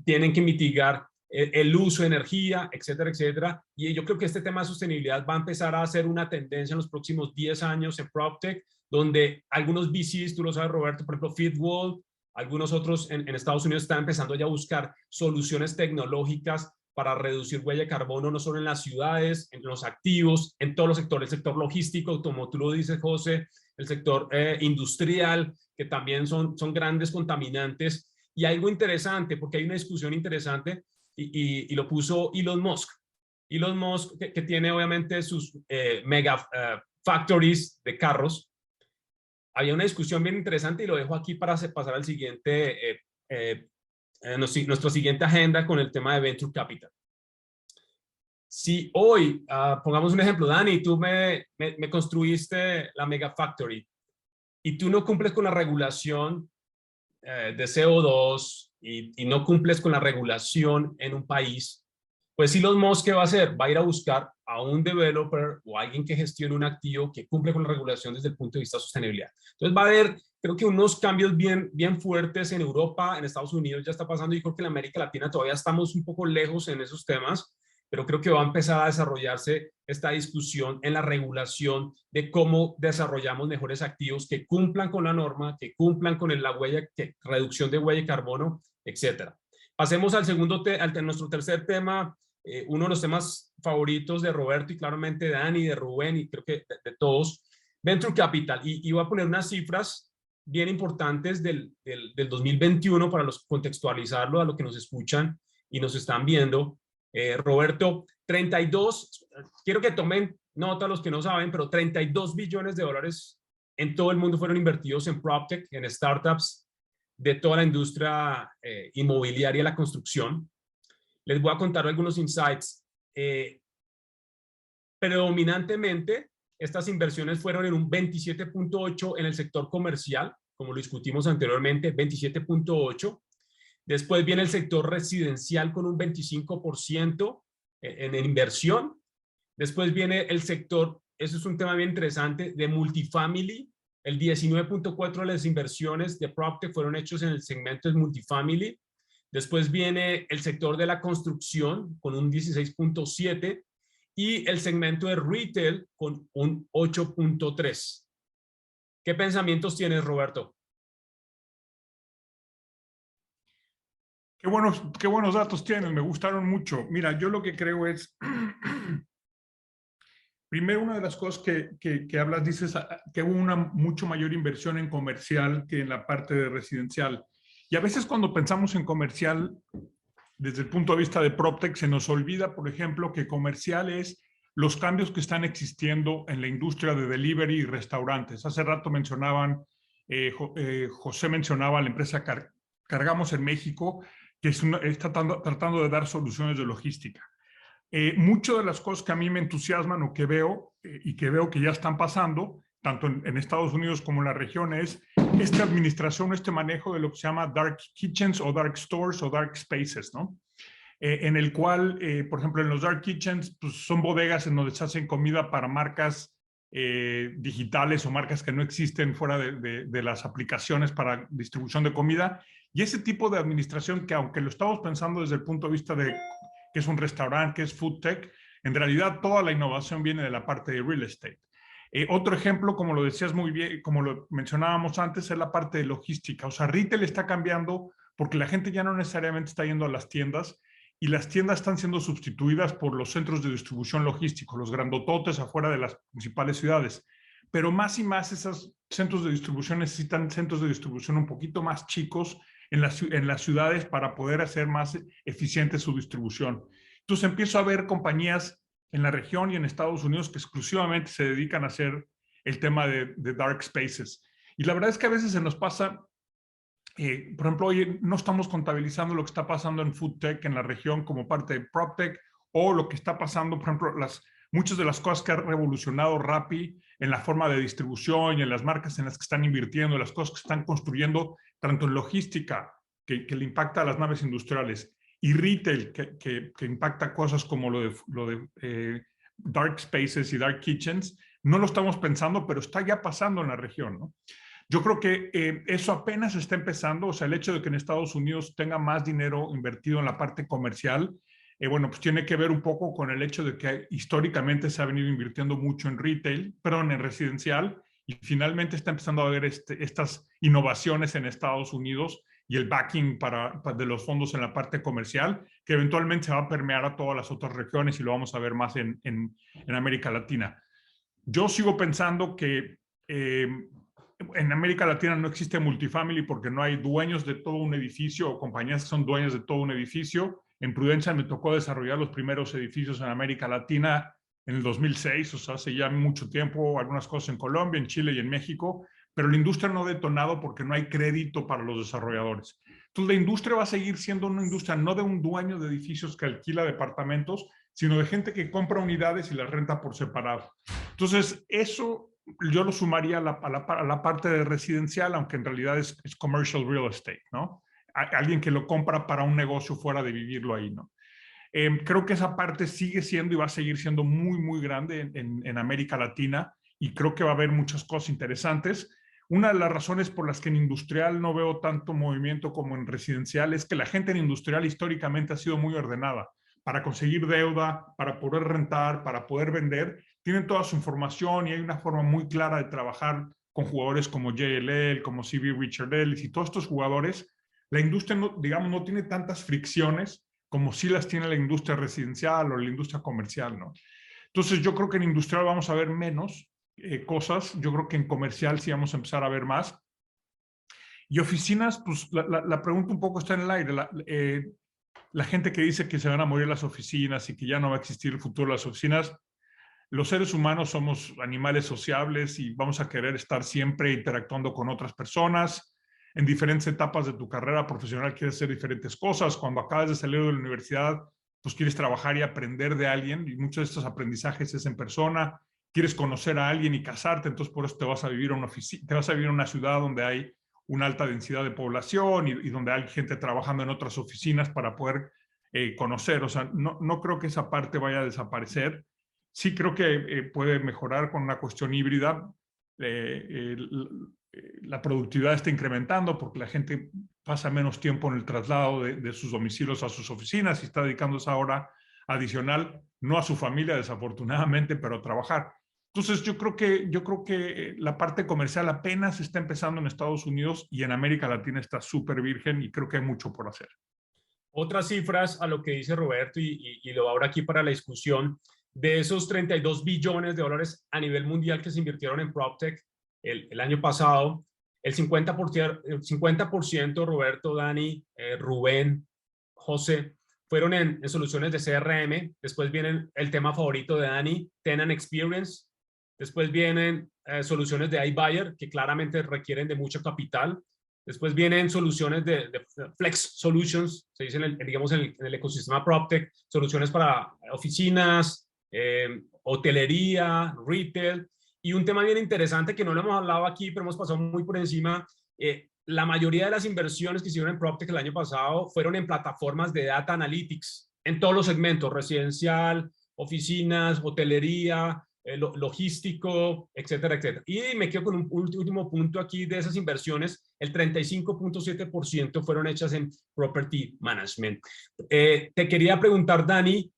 tienen que mitigar el uso de energía, etcétera, etcétera. Y yo creo que este tema de sostenibilidad va a empezar a ser una tendencia en los próximos 10 años en PropTech, donde algunos VCs, tú lo sabes, Roberto, por ejemplo, FitWall, algunos otros en Estados Unidos están empezando ya a buscar soluciones tecnológicas para reducir huella de carbono, no solo en las ciudades, en los activos, en todos los sectores, el sector logístico, como tú lo dices, José, el sector industrial, que también son grandes contaminantes. Y algo interesante, porque hay una discusión interesante, y lo puso Elon Musk. Elon Musk, que tiene obviamente sus mega factories de carros. Había una discusión bien interesante y lo dejo aquí para pasar al siguiente, nuestra siguiente agenda con el tema de Venture Capital. Si hoy, pongamos un ejemplo, Dani, tú me construiste la Mega Factory y tú no cumples con la regulación de CO2 y no cumples con la regulación en un país, pues Elon Musk, ¿qué va a hacer? Va a ir a buscar a un developer o alguien que gestione un activo que cumple con la regulación desde el punto de vista de sostenibilidad. Entonces va a haber, creo que unos cambios bien fuertes en Europa, en Estados Unidos ya está pasando, y creo que en América Latina todavía estamos un poco lejos en esos temas, pero creo que va a empezar a desarrollarse esta discusión en la regulación de cómo desarrollamos mejores activos que cumplan con la norma, que cumplan con la reducción de huella de carbono, etcétera. Pasemos al nuestro tercer tema, uno de los temas favoritos de Roberto y claramente de Dani, de Rubén y creo que de todos, Venture Capital. Y voy a poner unas cifras bien importantes del 2021 para contextualizarlo a lo que nos escuchan y nos están viendo. Roberto, 32, quiero que tomen nota los que no saben, pero 32 billones de dólares en todo el mundo fueron invertidos en PropTech, en startups de toda la industria inmobiliaria y la construcción. Les voy a contar algunos insights. Predominantemente, estas inversiones fueron en un 27.8 en el sector comercial, como lo discutimos anteriormente, 27.8. Después viene el sector residencial con un 25% en inversión. Después viene el sector, eso es un tema bien interesante, de multifamily. El 19.4 de las inversiones de PropTech fueron hechos en el segmento de multifamily. Después viene el sector de la construcción con un 16.7 y el segmento de retail con un 8.3. ¿Qué pensamientos tienes, Roberto? Qué buenos datos tienes, me gustaron mucho. Mira, yo lo que creo es, primero una de las cosas que hablas, dices que hubo una mucho mayor inversión en comercial que en la parte de residencial. Y a veces cuando pensamos en comercial, desde el punto de vista de PropTech, se nos olvida, por ejemplo, que comercial es los cambios que están existiendo en la industria de delivery y restaurantes. Hace rato mencionaban, José mencionaba la empresa Cargamos en México, que está tratando de dar soluciones de logística. Muchas de las cosas que a mí me entusiasman o que veo, y que veo que ya están pasando, tanto en Estados Unidos como en la región, es esta administración, este manejo de lo que se llama dark kitchens o dark stores o dark spaces, ¿no? En el cual, por ejemplo, en los dark kitchens, pues son bodegas en donde se hacen comida para marcas digitales o marcas que no existen fuera de las aplicaciones para distribución de comida. Y ese tipo de administración que, aunque lo estamos pensando desde el punto de vista de que es un restaurante, que es food tech, en realidad toda la innovación viene de la parte de real estate. Otro ejemplo, como lo decías muy bien, como lo mencionábamos antes, es la parte de logística. O sea, retail está cambiando porque la gente ya no necesariamente está yendo a las tiendas y las tiendas están siendo sustituidas por los centros de distribución logísticos, los grandototes afuera de las principales ciudades. Pero más y más esos centros de distribución necesitan centros de distribución un poquito más chicos en las ciudades para poder hacer más eficiente su distribución. Entonces empiezo a ver compañías en la región y en Estados Unidos que exclusivamente se dedican a hacer el tema de dark spaces. Y la verdad es que a veces se nos pasa, por ejemplo, hoy no estamos contabilizando lo que está pasando en food tech en la región como parte de PropTech, o lo que está pasando, por ejemplo, muchas de las cosas que ha revolucionado Rappi en la forma de distribución y en las marcas en las que están invirtiendo, las cosas que están construyendo, tanto en logística, que le impacta a las naves industriales, y retail, que impacta cosas como lo de dark spaces y dark kitchens. No lo estamos pensando, pero está ya pasando en la región, ¿no? Yo creo que eso apenas está empezando, o sea, el hecho de que en Estados Unidos tenga más dinero invertido en la parte comercial, bueno, pues tiene que ver un poco con el hecho de que históricamente se ha venido invirtiendo mucho en retail, perdón, en residencial, y finalmente está empezando a haber estas innovaciones en Estados Unidos y el backing de los fondos en la parte comercial, que eventualmente se va a permear a todas las otras regiones y lo vamos a ver más en América Latina. Yo sigo pensando que en América Latina no existe multifamily porque no hay dueños de todo un edificio o compañías que son dueños de todo un edificio. En Prudencia me tocó desarrollar los primeros edificios en América Latina en el 2006, o sea, hace ya mucho tiempo, algunas cosas en Colombia, en Chile y en México, pero la industria no ha detonado porque no hay crédito para los desarrolladores. Entonces, la industria va a seguir siendo una industria no de un dueño de edificios que alquila departamentos, sino de gente que compra unidades y las renta por separado. Entonces, eso yo lo sumaría a la parte de residencial, aunque en realidad es commercial real estate, ¿no? Alguien que lo compra para un negocio fuera de vivirlo ahí, ¿no? Creo que esa parte sigue siendo y va a seguir siendo muy, muy grande en América Latina y creo que va a haber muchas cosas interesantes. Una de las razones por las que en industrial no veo tanto movimiento como en residencial es que la gente en industrial históricamente ha sido muy ordenada. Para conseguir deuda, para poder rentar, para poder vender, tienen toda su información y hay una forma muy clara de trabajar con jugadores como JLL, como CB Richard Ellis y todos estos jugadores. La industria, no, digamos, no tiene tantas fricciones como sí las tiene la industria residencial o la industria comercial, ¿no? Entonces yo creo que en industrial vamos a ver menos cosas, yo creo que en comercial sí vamos a empezar a ver más. Y oficinas, pues la pregunta un poco está en el aire. La gente que dice que se van a morir las oficinas y que ya no va a existir el futuro de las oficinas, los seres humanos somos animales sociables y vamos a querer estar siempre interactuando con otras personas. En diferentes etapas de tu carrera profesional quieres hacer diferentes cosas. Cuando acabas de salir de la universidad, pues quieres trabajar y aprender de alguien, y muchos de estos aprendizajes es en persona. Quieres conocer a alguien y casarte, entonces por eso te vas a vivir a una oficina, te vas a vivir en una ciudad donde hay una alta densidad de población y donde hay gente trabajando en otras oficinas para poder conocer. O sea, no creo que esa parte vaya a desaparecer. Sí creo que puede mejorar con una cuestión híbrida. La productividad está incrementando porque la gente pasa menos tiempo en el traslado de sus domicilios a sus oficinas y está dedicando esa hora adicional, no a su familia desafortunadamente, pero a trabajar. Entonces yo creo que la parte comercial apenas está empezando en Estados Unidos y en América Latina está súper virgen y creo que hay mucho por hacer. Otras cifras a lo que dice Roberto y lo abro aquí para la discusión. De esos 32 billones de dólares a nivel mundial que se invirtieron en PropTech el año pasado, el 50%, Roberto, Dani, Rubén, José, fueron en soluciones de CRM. Después vienen el tema favorito de Dani, Tenant Experience. Después vienen soluciones de iBuyer, que claramente requieren de mucho capital. Después vienen soluciones de Flex Solutions, se dice digamos en el ecosistema PropTech, soluciones para oficinas, hotelería, retail. Y un tema bien interesante que no lo hemos hablado aquí, pero hemos pasado muy por encima. La mayoría de las inversiones que hicieron en PropTech el año pasado fueron en plataformas de data analytics, en todos los segmentos, residencial, oficinas, hotelería, logístico, etcétera, etcétera. Y me quedo con un último punto aquí de esas inversiones, el 35.7% fueron hechas en property management. Te quería preguntar, Dani,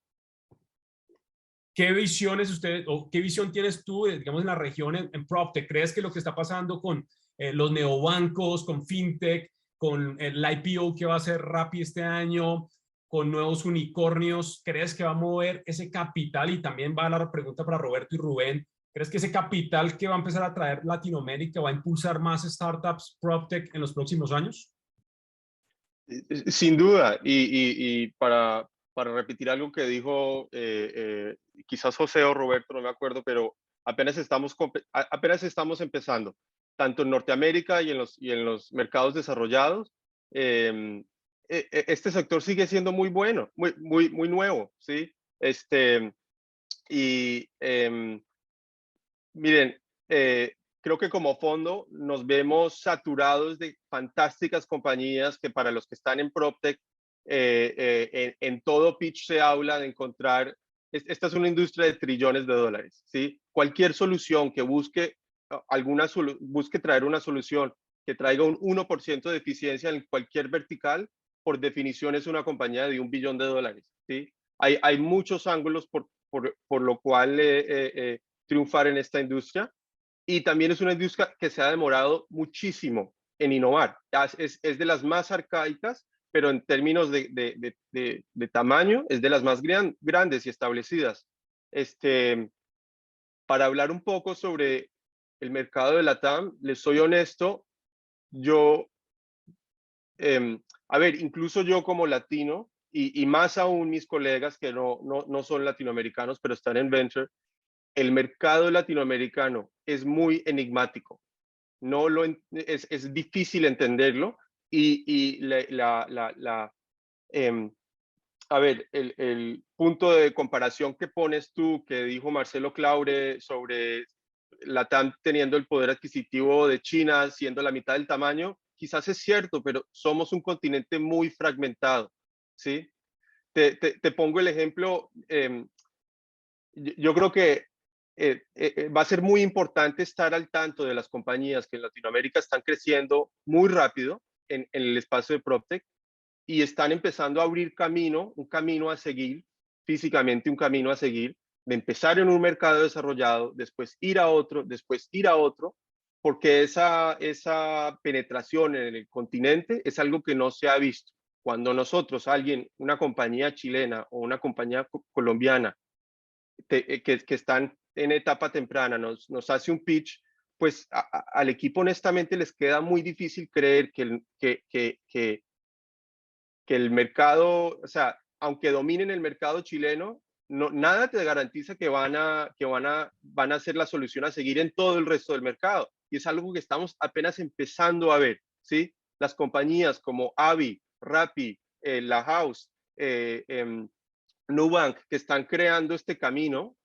¿qué visiones usted o qué visión tienes tú, digamos, en la región en PropTech? ¿Crees que lo que está pasando con los neobancos, con FinTech, con el IPO que va a hacer Rappi este año, con nuevos unicornios, crees que va a mover ese capital? Y también va la pregunta para Roberto y Rubén, ¿crees que ese capital que va a empezar a traer Latinoamérica va a impulsar más startups PropTech en los próximos años? Sin duda, y para repetir algo que dijo quizás José o Roberto, no me acuerdo, pero apenas estamos empezando, tanto en Norteamérica y en los mercados desarrollados. Este sector sigue siendo muy bueno, muy nuevo, ¿sí? Miren, creo que como fondo nos vemos saturados de fantásticas compañías que para los que están en PropTech, en todo pitch se habla de encontrar, esta es una industria de trillones de dólares, ¿sí? Cualquier solución que busque busque traer una solución que traiga un 1% de eficiencia en cualquier vertical, por definición es una compañía de $1 billón, ¿sí? Hay muchos ángulos por lo cual triunfar en esta industria, y también es una industria que se ha demorado muchísimo en innovar. Es de las más arcaicas, pero en términos de tamaño es de las más grandes y establecidas. Para hablar un poco sobre el mercado de LATAM, les soy honesto, yo, a ver, incluso yo como latino, y más aún mis colegas que no son latinoamericanos, pero están en Venture, el mercado latinoamericano es muy enigmático. Es difícil entenderlo, y a ver, el punto de comparación que pones tú, que dijo Marcelo Claure sobre LATAM teniendo el poder adquisitivo de China siendo la mitad del tamaño, quizás es cierto, pero somos un continente muy fragmentado, ¿sí? Te pongo el ejemplo, yo creo que va a ser muy importante estar al tanto de las compañías que en Latinoamérica están creciendo muy rápido en el espacio de PropTech, y están empezando a abrir un camino a seguir, físicamente un camino a seguir, de empezar en un mercado desarrollado, después ir a otro, después ir a otro, porque esa penetración en el continente es algo que no se ha visto. Cuando nosotros, una compañía chilena o una compañía colombiana que están en etapa temprana, nos hace un pitch, pues al equipo honestamente les queda muy difícil creer que el mercado, o sea, aunque dominen el mercado chileno, nada te garantiza que van a ser la solución a seguir en todo el resto del mercado. Y es algo que estamos apenas empezando a ver, ¿sí? Las compañías como Avi, Rappi, La House, Nubank, que están creando este camino,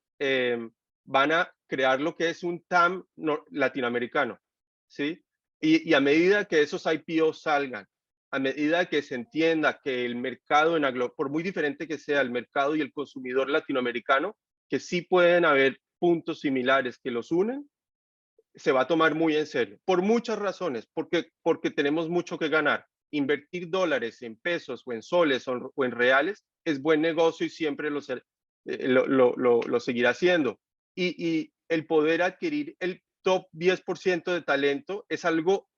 van a crear lo que es un TAM latinoamericano, ¿sí? Y a medida que esos IPOs salgan, a medida que se entienda que el mercado, por muy diferente que sea el mercado y el consumidor latinoamericano, que sí pueden haber puntos similares que los unen, se va a tomar muy en serio, por muchas razones, porque tenemos mucho que ganar. Invertir dólares en pesos o en soles o en reales es buen negocio y siempre lo seguirá haciendo. Y el poder adquirir el top 10% de talento es algo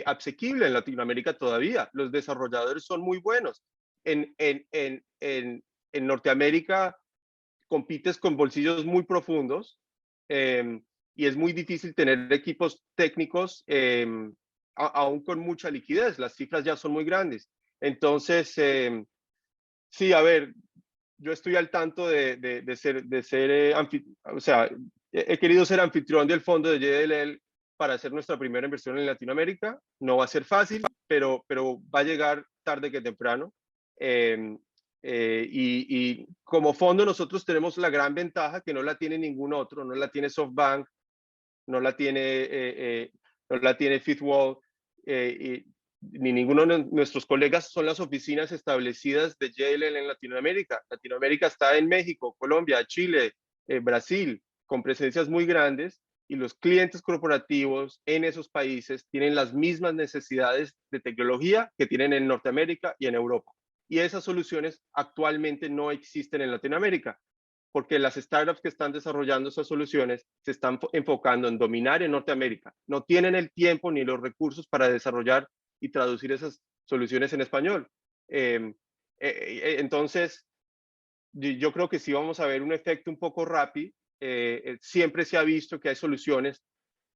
asequible en Latinoamérica todavía. Los desarrolladores son muy buenos. En Norteamérica compites con bolsillos muy profundos, y es muy difícil tener equipos técnicos aún con mucha liquidez. Las cifras ya son muy grandes. Entonces, sí, a ver, yo estoy al tanto de ser o sea, he querido ser anfitrión del fondo de JLL para hacer nuestra primera inversión en Latinoamérica. No va a ser fácil, pero va a llegar tarde que temprano. Y como fondo nosotros tenemos la gran ventaja que no la tiene ningún otro, no la tiene SoftBank, no la tiene Fifth Wall, ni ninguno de nuestros colegas. Son las oficinas establecidas de JLL en Latinoamérica. Latinoamérica está en México, Colombia, Chile, Brasil, con presencias muy grandes, y los clientes corporativos en esos países tienen las mismas necesidades de tecnología que tienen en Norteamérica y en Europa. Y esas soluciones actualmente no existen en Latinoamérica, porque las startups que están desarrollando esas soluciones se están enfocando en dominar en Norteamérica. No tienen el tiempo ni los recursos para desarrollar y traducir esas soluciones en español. Entonces, yo creo que sí vamos a ver un efecto un poco rápido. Siempre se ha visto que hay soluciones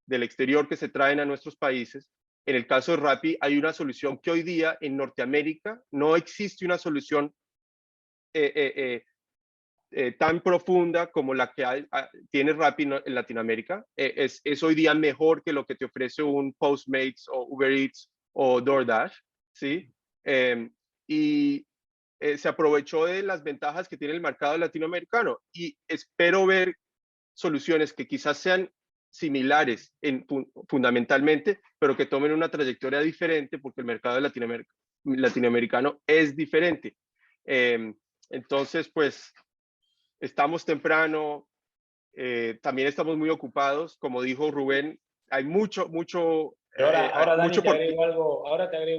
del exterior que se traen a nuestros países. En el caso de Rappi, hay una solución que hoy día en Norteamérica no existe una solución tan profunda como la que tiene Rappi en Latinoamérica. Es hoy día mejor que lo que te ofrece un Postmates o Uber Eats o DoorDash, ¿sí? Y se aprovechó de las ventajas que tiene el mercado latinoamericano, y espero ver soluciones que quizás sean similares fundamentalmente, pero que tomen una trayectoria diferente, porque el mercado latinoamericano es diferente. Entonces, pues, estamos temprano. también estamos muy ocupados. Como dijo Rubén, hay mucho Ahora Dani, mucho te agrego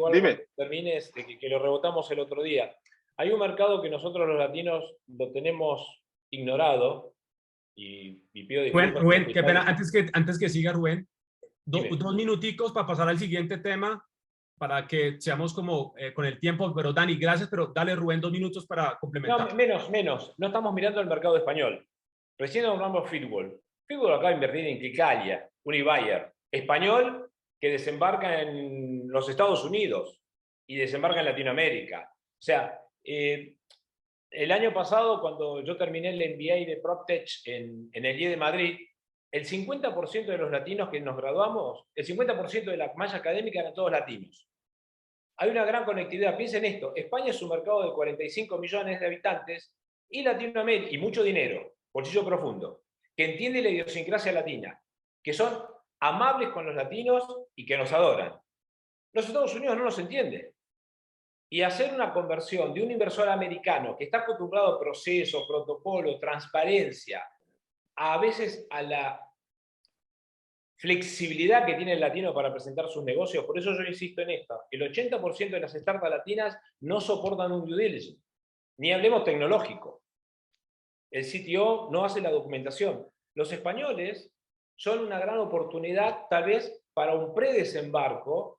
algo, Dime. que termines, que lo rebotamos el otro día. Hay un mercado que nosotros los latinos lo tenemos ignorado y pido disculpas. Rubén, qué pena, antes que siga Rubén, Dime. 2 minuticos para pasar al siguiente tema, para que seamos como con el tiempo, pero Dani, gracias, pero dale Rubén 2 minutos para complementar. No, menos. No estamos mirando el mercado español. Recién hablamos Fitwel. Fitwel acaba de invertir en Clicalia, Unibayer, español que desembarca en los Estados Unidos y desembarca en Latinoamérica. O sea, el año pasado, cuando yo terminé el MBA de PropTech en el IE de Madrid, el 50% de los latinos que nos graduamos, el 50% de la malla académica eran todos latinos. Hay una gran conectividad. Piensen esto, España es un mercado de 45 millones de habitantes y Latinoamérica, y mucho dinero, bolsillo profundo, que entiende la idiosincrasia latina, que son amables con los latinos y que nos adoran. Los Estados Unidos no nos entiende. Y hacer una conversión de un inversor americano que está acostumbrado a procesos, protocolo, transparencia, a veces a la flexibilidad que tiene el latino para presentar sus negocios. Por eso yo insisto en esto. El 80% de las startups latinas no soportan un due diligence. Ni hablemos tecnológico. El CTO no hace la documentación. Los españoles son una gran oportunidad, tal vez, para un predesembarco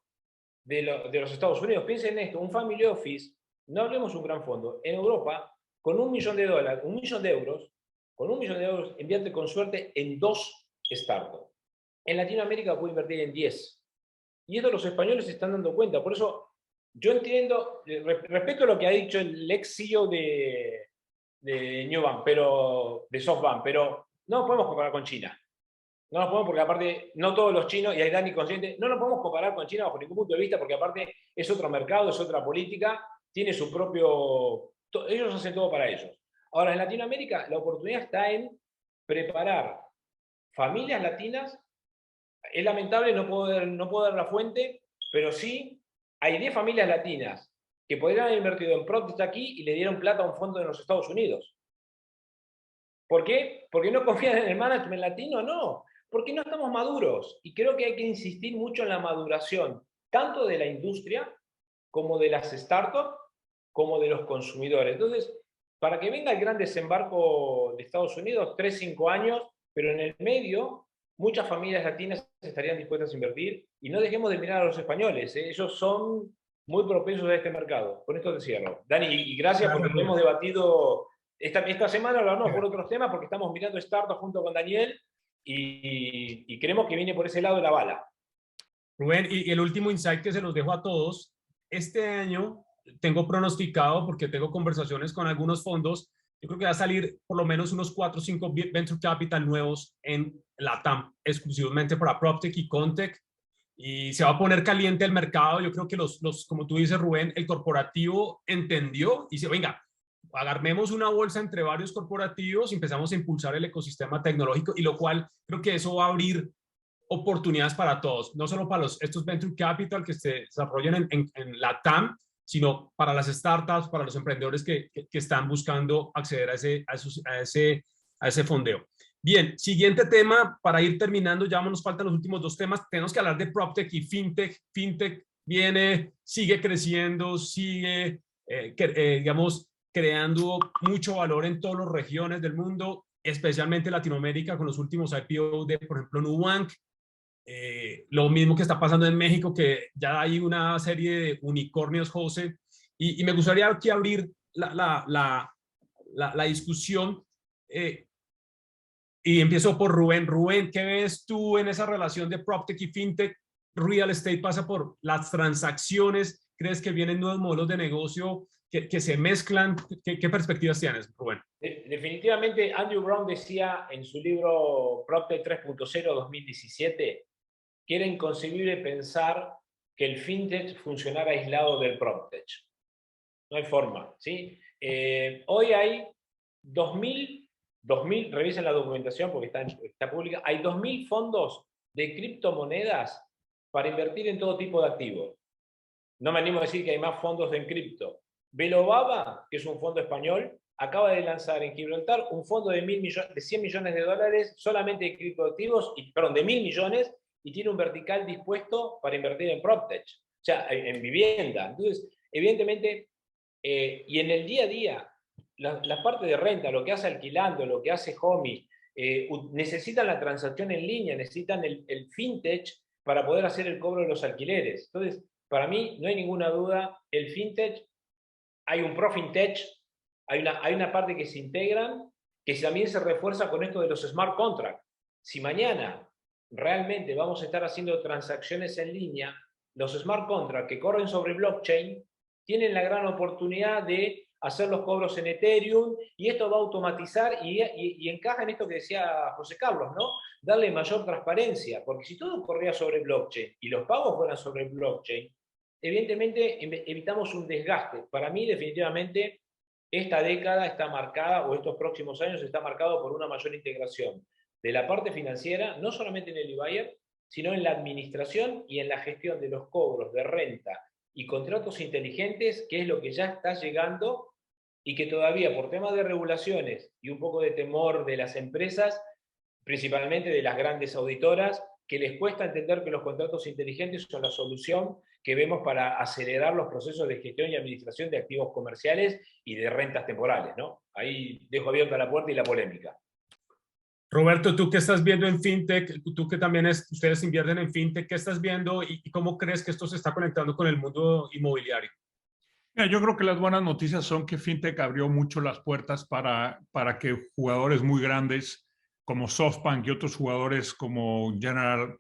de los Estados Unidos. Piensen en esto, un family office, no hablemos un gran fondo, en Europa, con $1 millón, $1 millón de euros, con $1 millón de euros, invierte con suerte en 2 startups. En Latinoamérica puede invertir en 10. Y esto los españoles se están dando cuenta. Por eso yo entiendo, respecto a lo que ha dicho el ex CEO de Newbank, de SoftBank, pero no nos podemos comparar con China. No nos podemos, porque aparte, no todos los chinos, y hay Dani consciente, no nos podemos comparar con China bajo ningún punto de vista, porque aparte es otro mercado, es otra política, tiene su propio... Ellos hacen todo para ellos. Ahora, en Latinoamérica, la oportunidad está en preparar familias latinas. Es lamentable, no puedo dar la fuente, pero sí hay 10 familias latinas que podrían haber invertido en PropTech aquí y le dieron plata a un fondo de los Estados Unidos. ¿Por qué? ¿Porque no confían en el management latino? No, porque no estamos maduros. Y creo que hay que insistir mucho en la maduración, tanto de la industria, como de las startups, como de los consumidores. Entonces, para que venga el gran desembarco de Estados Unidos, 3-5 años, pero en el medio, muchas familias latinas estarían dispuestas a invertir, y no dejemos de mirar a los españoles, ¿eh? Ellos son muy propensos a este mercado. Con esto te cierro. Dani, y gracias porque lo hemos debatido esta semana, lo hablamos por otros temas, porque estamos mirando startups junto con Daniel, y creemos que viene por ese lado de la bala. Rubén, y el último insight que se los dejo a todos, este año tengo pronosticado, porque tengo conversaciones con algunos fondos, yo creo que va a salir por lo menos unos 4 o 5 venture capital nuevos en LATAM, exclusivamente para PropTech y Contech, y se va a poner caliente el mercado. Yo creo que como tú dices, Rubén, el corporativo entendió y dice, venga, agarremos una bolsa entre varios corporativos y empezamos a impulsar el ecosistema tecnológico, y lo cual creo que eso va a abrir oportunidades para todos, no solo para estos venture capital que se desarrollan en LATAM, sino para las startups, para los emprendedores que están buscando acceder a ese fondeo. Bien, siguiente tema, para ir terminando, ya nos faltan los últimos 2 temas. Tenemos que hablar de PropTech y FinTech. FinTech sigue creciendo, sigue, digamos, creando mucho valor en todas las regiones del mundo, especialmente Latinoamérica, con los últimos IPO de, por ejemplo, Nubank. Lo mismo que está pasando en México, que ya hay una serie de unicornios, José, y me gustaría aquí abrir la discusión, y empiezo por Rubén. Rubén, ¿qué ves tú en esa relación de PropTech y FinTech? Real Estate pasa por las transacciones. ¿Crees que vienen nuevos modelos de negocio que se mezclan? ¿Qué perspectivas tienes, Rubén? Definitivamente, Andrew Brown decía en su libro PropTech 3.0 2017 que era inconcebible pensar que el FinTech funcionara aislado del PropTech. No hay forma, ¿sí? Hoy hay 2.000, revisen la documentación porque está pública, hay 2.000 fondos de criptomonedas para invertir en todo tipo de activos. No me animo a decir que hay más fondos en cripto, Belobaba, que es un fondo español, acaba de lanzar en Gibraltar un fondo de 100 millones de dólares solamente de criptoactivos, perdón, de 1.000 millones, y tiene un vertical dispuesto para invertir en PropTech, o sea, en vivienda. Entonces, evidentemente, y en el día a día, la parte de renta, lo que hace alquilando, lo que hace Homey, necesitan la transacción en línea, necesitan el fintech para poder hacer el cobro de los alquileres. Entonces, para mí, no hay ninguna duda, el fintech, hay un pro-fintech, hay una parte que se integran, que también se refuerza con esto de los smart contracts. Si mañana realmente vamos a estar haciendo transacciones en línea, los smart contracts que corren sobre blockchain tienen la gran oportunidad de hacer los cobros en Ethereum, y esto va a automatizar y encaja en esto que decía José Carlos, ¿no? Darle mayor transparencia, porque si todo corría sobre blockchain y los pagos fueran sobre blockchain, evidentemente evitamos un desgaste. Para mí, definitivamente, esta década está marcada, o estos próximos años está marcado por una mayor integración de la parte financiera, no solamente en el e-buyer, sino en la administración y en la gestión de los cobros de renta y contratos inteligentes, que es lo que ya está llegando y que todavía por temas de regulaciones y un poco de temor de las empresas, principalmente de las grandes auditoras, que les cuesta entender que los contratos inteligentes son la solución que vemos para acelerar los procesos de gestión y administración de activos comerciales y de rentas temporales, ¿no? Ahí dejo abierta la puerta y la polémica. Roberto, tú que estás viendo en FinTech, tú que también ustedes invierten en FinTech, ¿qué estás viendo y cómo crees que esto se está conectando con el mundo inmobiliario? Yo creo que las buenas noticias son que FinTech abrió mucho las puertas para que jugadores muy grandes como SoftBank y otros jugadores como General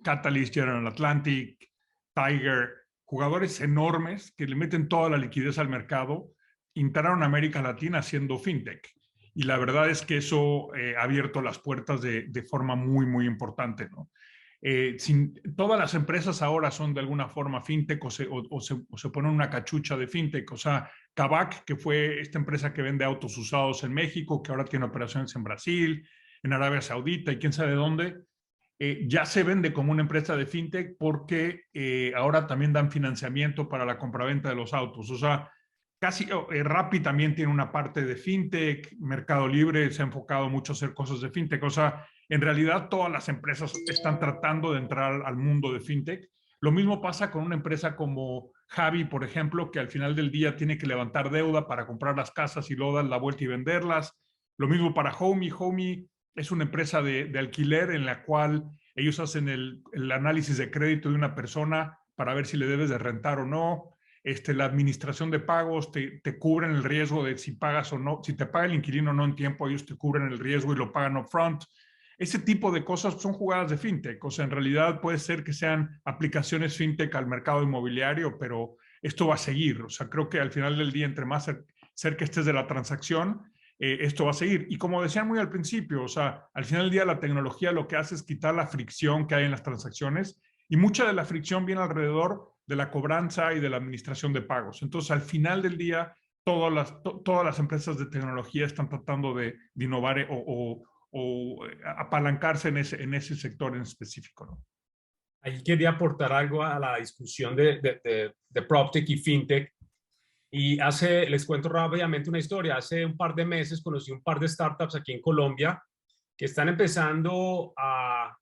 Catalyst, General Atlantic, Tiger, jugadores enormes que le meten toda la liquidez al mercado, entraron a América Latina haciendo FinTech. Y la verdad es que eso ha abierto las puertas de forma muy, muy importante, ¿no? Todas las empresas ahora son de alguna forma fintech o se ponen una cachucha de fintech. O sea, Kavak, que fue esta empresa que vende autos usados en México, que ahora tiene operaciones en Brasil, en Arabia Saudita y quién sabe dónde, ya se vende como una empresa de fintech porque ahora también dan financiamiento para la compraventa de los autos. O sea, casi Rappi también tiene una parte de fintech, Mercado Libre se ha enfocado mucho a hacer cosas de fintech. O sea, en realidad todas las empresas están tratando de entrar al mundo de fintech. Lo mismo pasa con una empresa como Javi, por ejemplo, que al final del día tiene que levantar deuda para comprar las casas y luego dar la vuelta y venderlas. Lo mismo para Homey. Homey es una empresa de alquiler en la cual ellos hacen el análisis de crédito de una persona para ver si le debes de rentar o no. La administración de pagos te cubren el riesgo de si pagas o no, si te paga el inquilino o no en tiempo, ellos te cubren el riesgo y lo pagan upfront. Ese tipo de cosas son jugadas de fintech. O sea, en realidad puede ser que sean aplicaciones fintech al mercado inmobiliario, pero esto va a seguir. O sea, creo que al final del día, entre más cerca estés de la transacción, esto va a seguir. Y como decían muy al principio, o sea, al final del día la tecnología lo que hace es quitar la fricción que hay en las transacciones, y mucha de la fricción viene alrededor de la cobranza y de la administración de pagos. Entonces, al final del día, todas las empresas de tecnología están tratando de innovar o apalancarse en ese sector en específico, ¿no? Ahí quería aportar algo a la discusión de PropTech y FinTech. Y les cuento rápidamente una historia. Hace un par de meses conocí un par de startups aquí en Colombia que están empezando a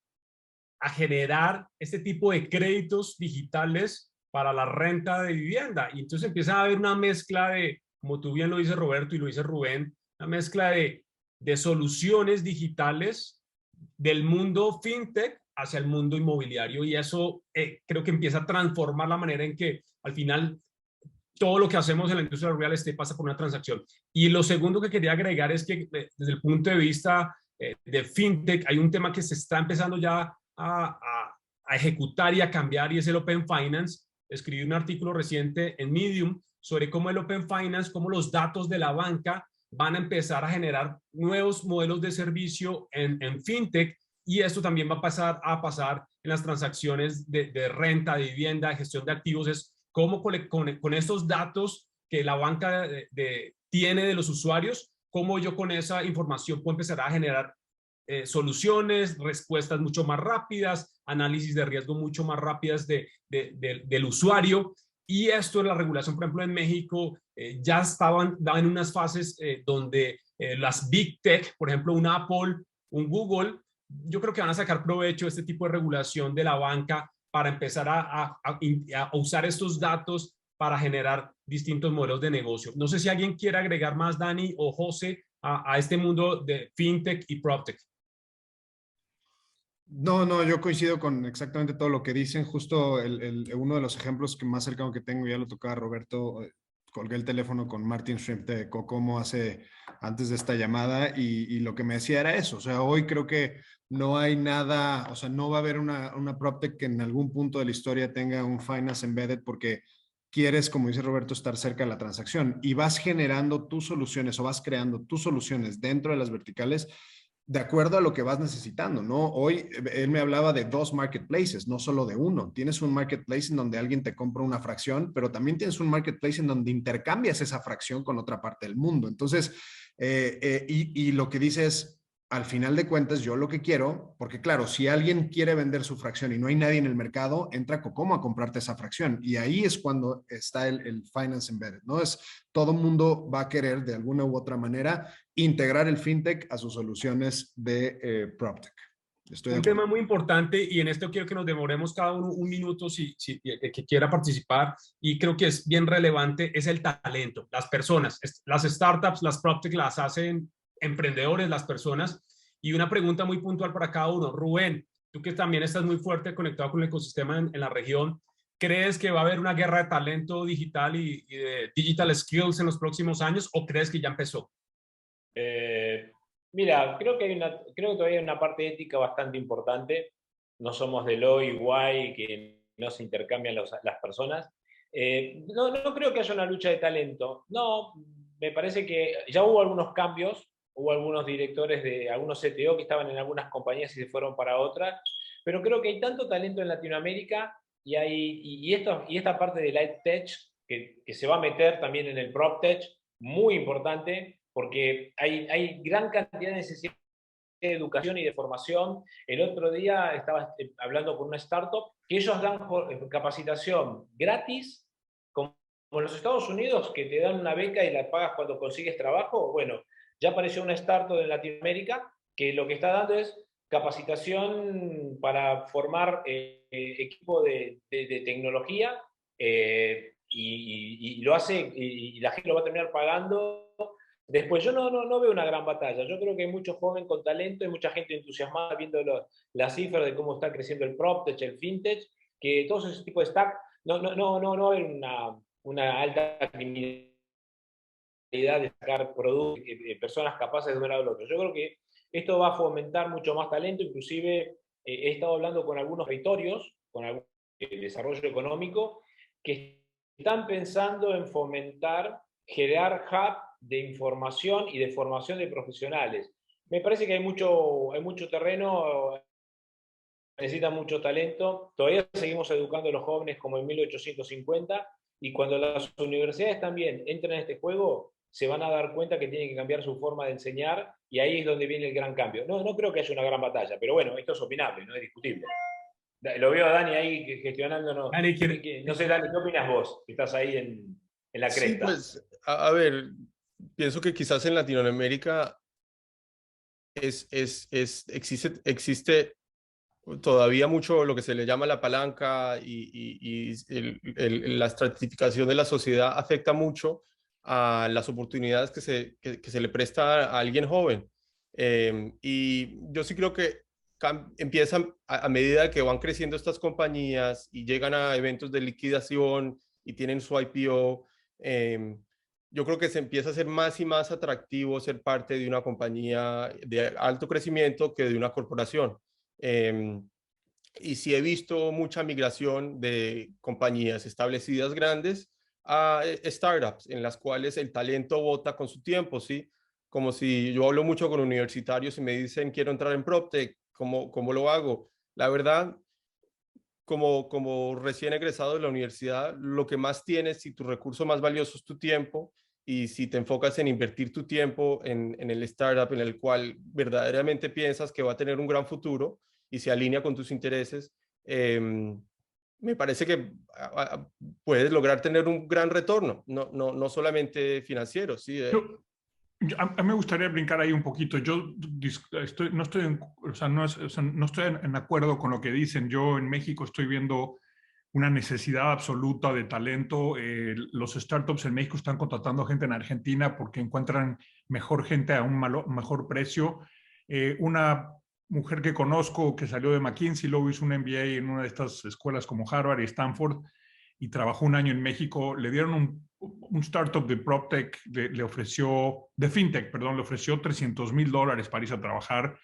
generar este tipo de créditos digitales para la renta de vivienda. Y entonces empieza a haber una mezcla de, como tú bien lo dices Roberto y lo dice Rubén, una mezcla de soluciones digitales del mundo fintech hacia el mundo inmobiliario, y eso creo que empieza a transformar la manera en que al final todo lo que hacemos en la industria del real estate pasa por una transacción. Y lo segundo que quería agregar es que desde el punto de vista de fintech hay un tema que se está empezando ya a ejecutar y a cambiar, y es el Open Finance. Escribí un artículo reciente en Medium sobre cómo el Open Finance, cómo los datos de la banca van a empezar a generar nuevos modelos de servicio en fintech, y esto también va a pasar en las transacciones de renta, de vivienda, de gestión de activos. Es cómo con estos datos que la banca tiene de los usuarios, cómo yo con esa información puedo empezar a generar soluciones, respuestas mucho más rápidas, análisis de riesgo mucho más rápidas del usuario. Y esto, la regulación, por ejemplo, en México, ya estaban en unas fases donde las Big Tech, por ejemplo, un Apple, un Google, yo creo que van a sacar provecho de este tipo de regulación de la banca para empezar a usar estos datos para generar distintos modelos de negocio. No sé si alguien quiere agregar más, Dani o José, a este mundo de FinTech y PropTech. No, yo coincido con exactamente todo lo que dicen. Justo uno de los ejemplos que más cercano que tengo, ya lo tocaba Roberto, colgué el teléfono con Martin Shrimp de Cocomo antes de esta llamada y lo que me decía era eso. O sea, hoy creo que no hay nada, o sea, no va a haber una PropTech que en algún punto de la historia tenga un Finance Embedded porque quieres, como dice Roberto, estar cerca de la transacción y vas generando tus soluciones o vas creando tus soluciones dentro de las verticales de acuerdo a lo que vas necesitando, ¿no? Hoy él me hablaba de 2 marketplaces, no solo de uno. Tienes un marketplace en donde alguien te compra una fracción, pero también tienes un marketplace en donde intercambias esa fracción con otra parte del mundo. Entonces, y lo que dices, al final de cuentas, yo lo que quiero, porque claro, si alguien quiere vender su fracción y no hay nadie en el mercado, entra Cocomo a comprarte esa fracción. Y ahí es cuando está el Finance Embedded, ¿no? Todo mundo va a querer de alguna u otra manera integrar el fintech a sus soluciones de PropTech. Un tema muy importante, y en esto quiero que nos demoremos cada uno un minuto si que quiera participar, y creo que es bien relevante, es el talento, las personas. Las startups, las PropTech las hacen emprendedores, las personas. Y una pregunta muy puntual para cada uno. Rubén, tú que también estás muy fuerte conectado con el ecosistema en la región, ¿crees que va a haber una guerra de talento digital y de digital skills en los próximos años, o crees que ya empezó? Mira, creo que todavía hay una parte ética bastante importante. No somos de lo igual que no se intercambian las personas. No creo que haya una lucha de talento. No, me parece que ya hubo algunos cambios, hubo algunos directores de algunos CTO que estaban en algunas compañías y se fueron para otras, pero creo que hay tanto talento en Latinoamérica y esta parte del EdTech que se va a meter también en el PropTech, muy importante, porque hay gran cantidad de necesidad de educación y de formación. El otro día estaba hablando con una startup que ellos dan capacitación gratis, como en los Estados Unidos, que te dan una beca y la pagas cuando consigues trabajo. Bueno, ya apareció una startup en Latinoamérica que lo que está dando es capacitación para formar equipo de tecnología, y lo hace, y la gente lo va a terminar pagando. Después, yo no veo una gran batalla. Yo creo que hay muchos jóvenes con talento, hay mucha gente entusiasmada viendo las cifras de cómo está creciendo el PropTech, el FinTech, que todos esos tipos de stack, no hay una alta criminalidad de sacar productos, personas capaces de un lado al otro. Yo creo que esto va a fomentar mucho más talento. Inclusive he estado hablando con algunos territorios, con algún desarrollo económico, que están pensando en fomentar, generar hub de información y de formación de profesionales. Me parece que hay mucho terreno, necesita mucho talento. Todavía seguimos educando a los jóvenes como en 1850, y cuando las universidades también entran en este juego, se van a dar cuenta que tienen que cambiar su forma de enseñar, y ahí es donde viene el gran cambio. No creo que haya una gran batalla, pero bueno, esto es opinable, no es discutible. Lo veo a Dani ahí gestionándonos. Dani, no sé, Dani, ¿qué opinas vos? Que estás ahí en la cresta. Sí, pues, a ver, pienso que quizás en Latinoamérica existe todavía mucho lo que se le llama la palanca, y la estratificación de la sociedad afecta mucho a las oportunidades que se le presta a alguien joven. Y yo sí creo que empiezan a medida que van creciendo estas compañías y llegan a eventos de liquidación y tienen su IPO, yo creo que se empieza a ser más y más atractivo ser parte de una compañía de alto crecimiento que de una corporación. Y sí he visto mucha migración de compañías establecidas grandes a startups en las cuales el talento vota con su tiempo, ¿sí? Como si yo hablo mucho con universitarios y me dicen quiero entrar en PropTech, ¿cómo lo hago? La verdad, como recién egresado de la universidad, lo que más tienes, si tu recurso más valioso es tu tiempo, y si te enfocas en invertir tu tiempo en el startup en el cual verdaderamente piensas que va a tener un gran futuro y se alinea con tus intereses, me parece que puedes lograr tener un gran retorno, no solamente financiero. ¿Sí? A mí me gustaría brincar ahí un poquito. Yo no estoy, no estoy en acuerdo con lo que dicen. Yo en México estoy viendo una necesidad absoluta de talento. Los startups en México están contratando gente en Argentina porque encuentran mejor gente a un mejor precio. Una mujer que conozco que salió de McKinsey, luego hizo un MBA en una de estas escuelas como Harvard y Stanford y trabajó un año en México. Le dieron un startup de PropTech, le ofreció, de FinTech, perdón, le ofreció $300,000 para irse a trabajar,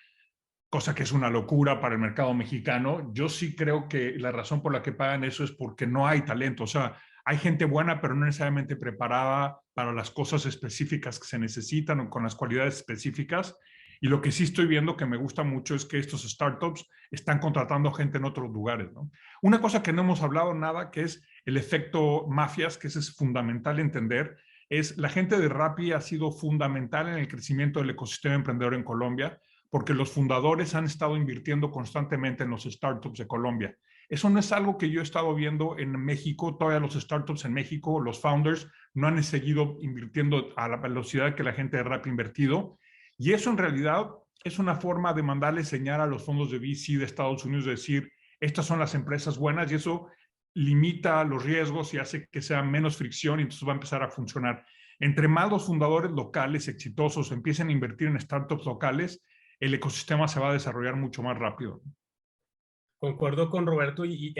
cosa que es una locura para el mercado mexicano. Yo sí creo que la razón por la que pagan eso es porque no hay talento. O sea, hay gente buena, pero no necesariamente preparada para las cosas específicas que se necesitan o con las cualidades específicas. Y lo que sí estoy viendo que me gusta mucho es que estos startups están contratando gente en otros lugares, ¿no? Una cosa que no hemos hablado nada, que es el efecto mafias, que ese es fundamental entender, es la gente de Rappi ha sido fundamental en el crecimiento del ecosistema emprendedor en Colombia, porque los fundadores han estado invirtiendo constantemente en los startups de Colombia. Eso no es algo que yo he estado viendo en México. Todavía los startups en México, los founders, no han seguido invirtiendo a la velocidad que la gente de Rappi ha invertido. Y eso en realidad es una forma de mandarle señal a los fondos de VC de Estados Unidos, de decir, estas son las empresas buenas, y eso limita los riesgos y hace que sea menos fricción, y entonces va a empezar a funcionar. Entre más los fundadores locales exitosos empiecen a invertir en startups locales, el ecosistema se va a desarrollar mucho más rápido. Concuerdo con Roberto, y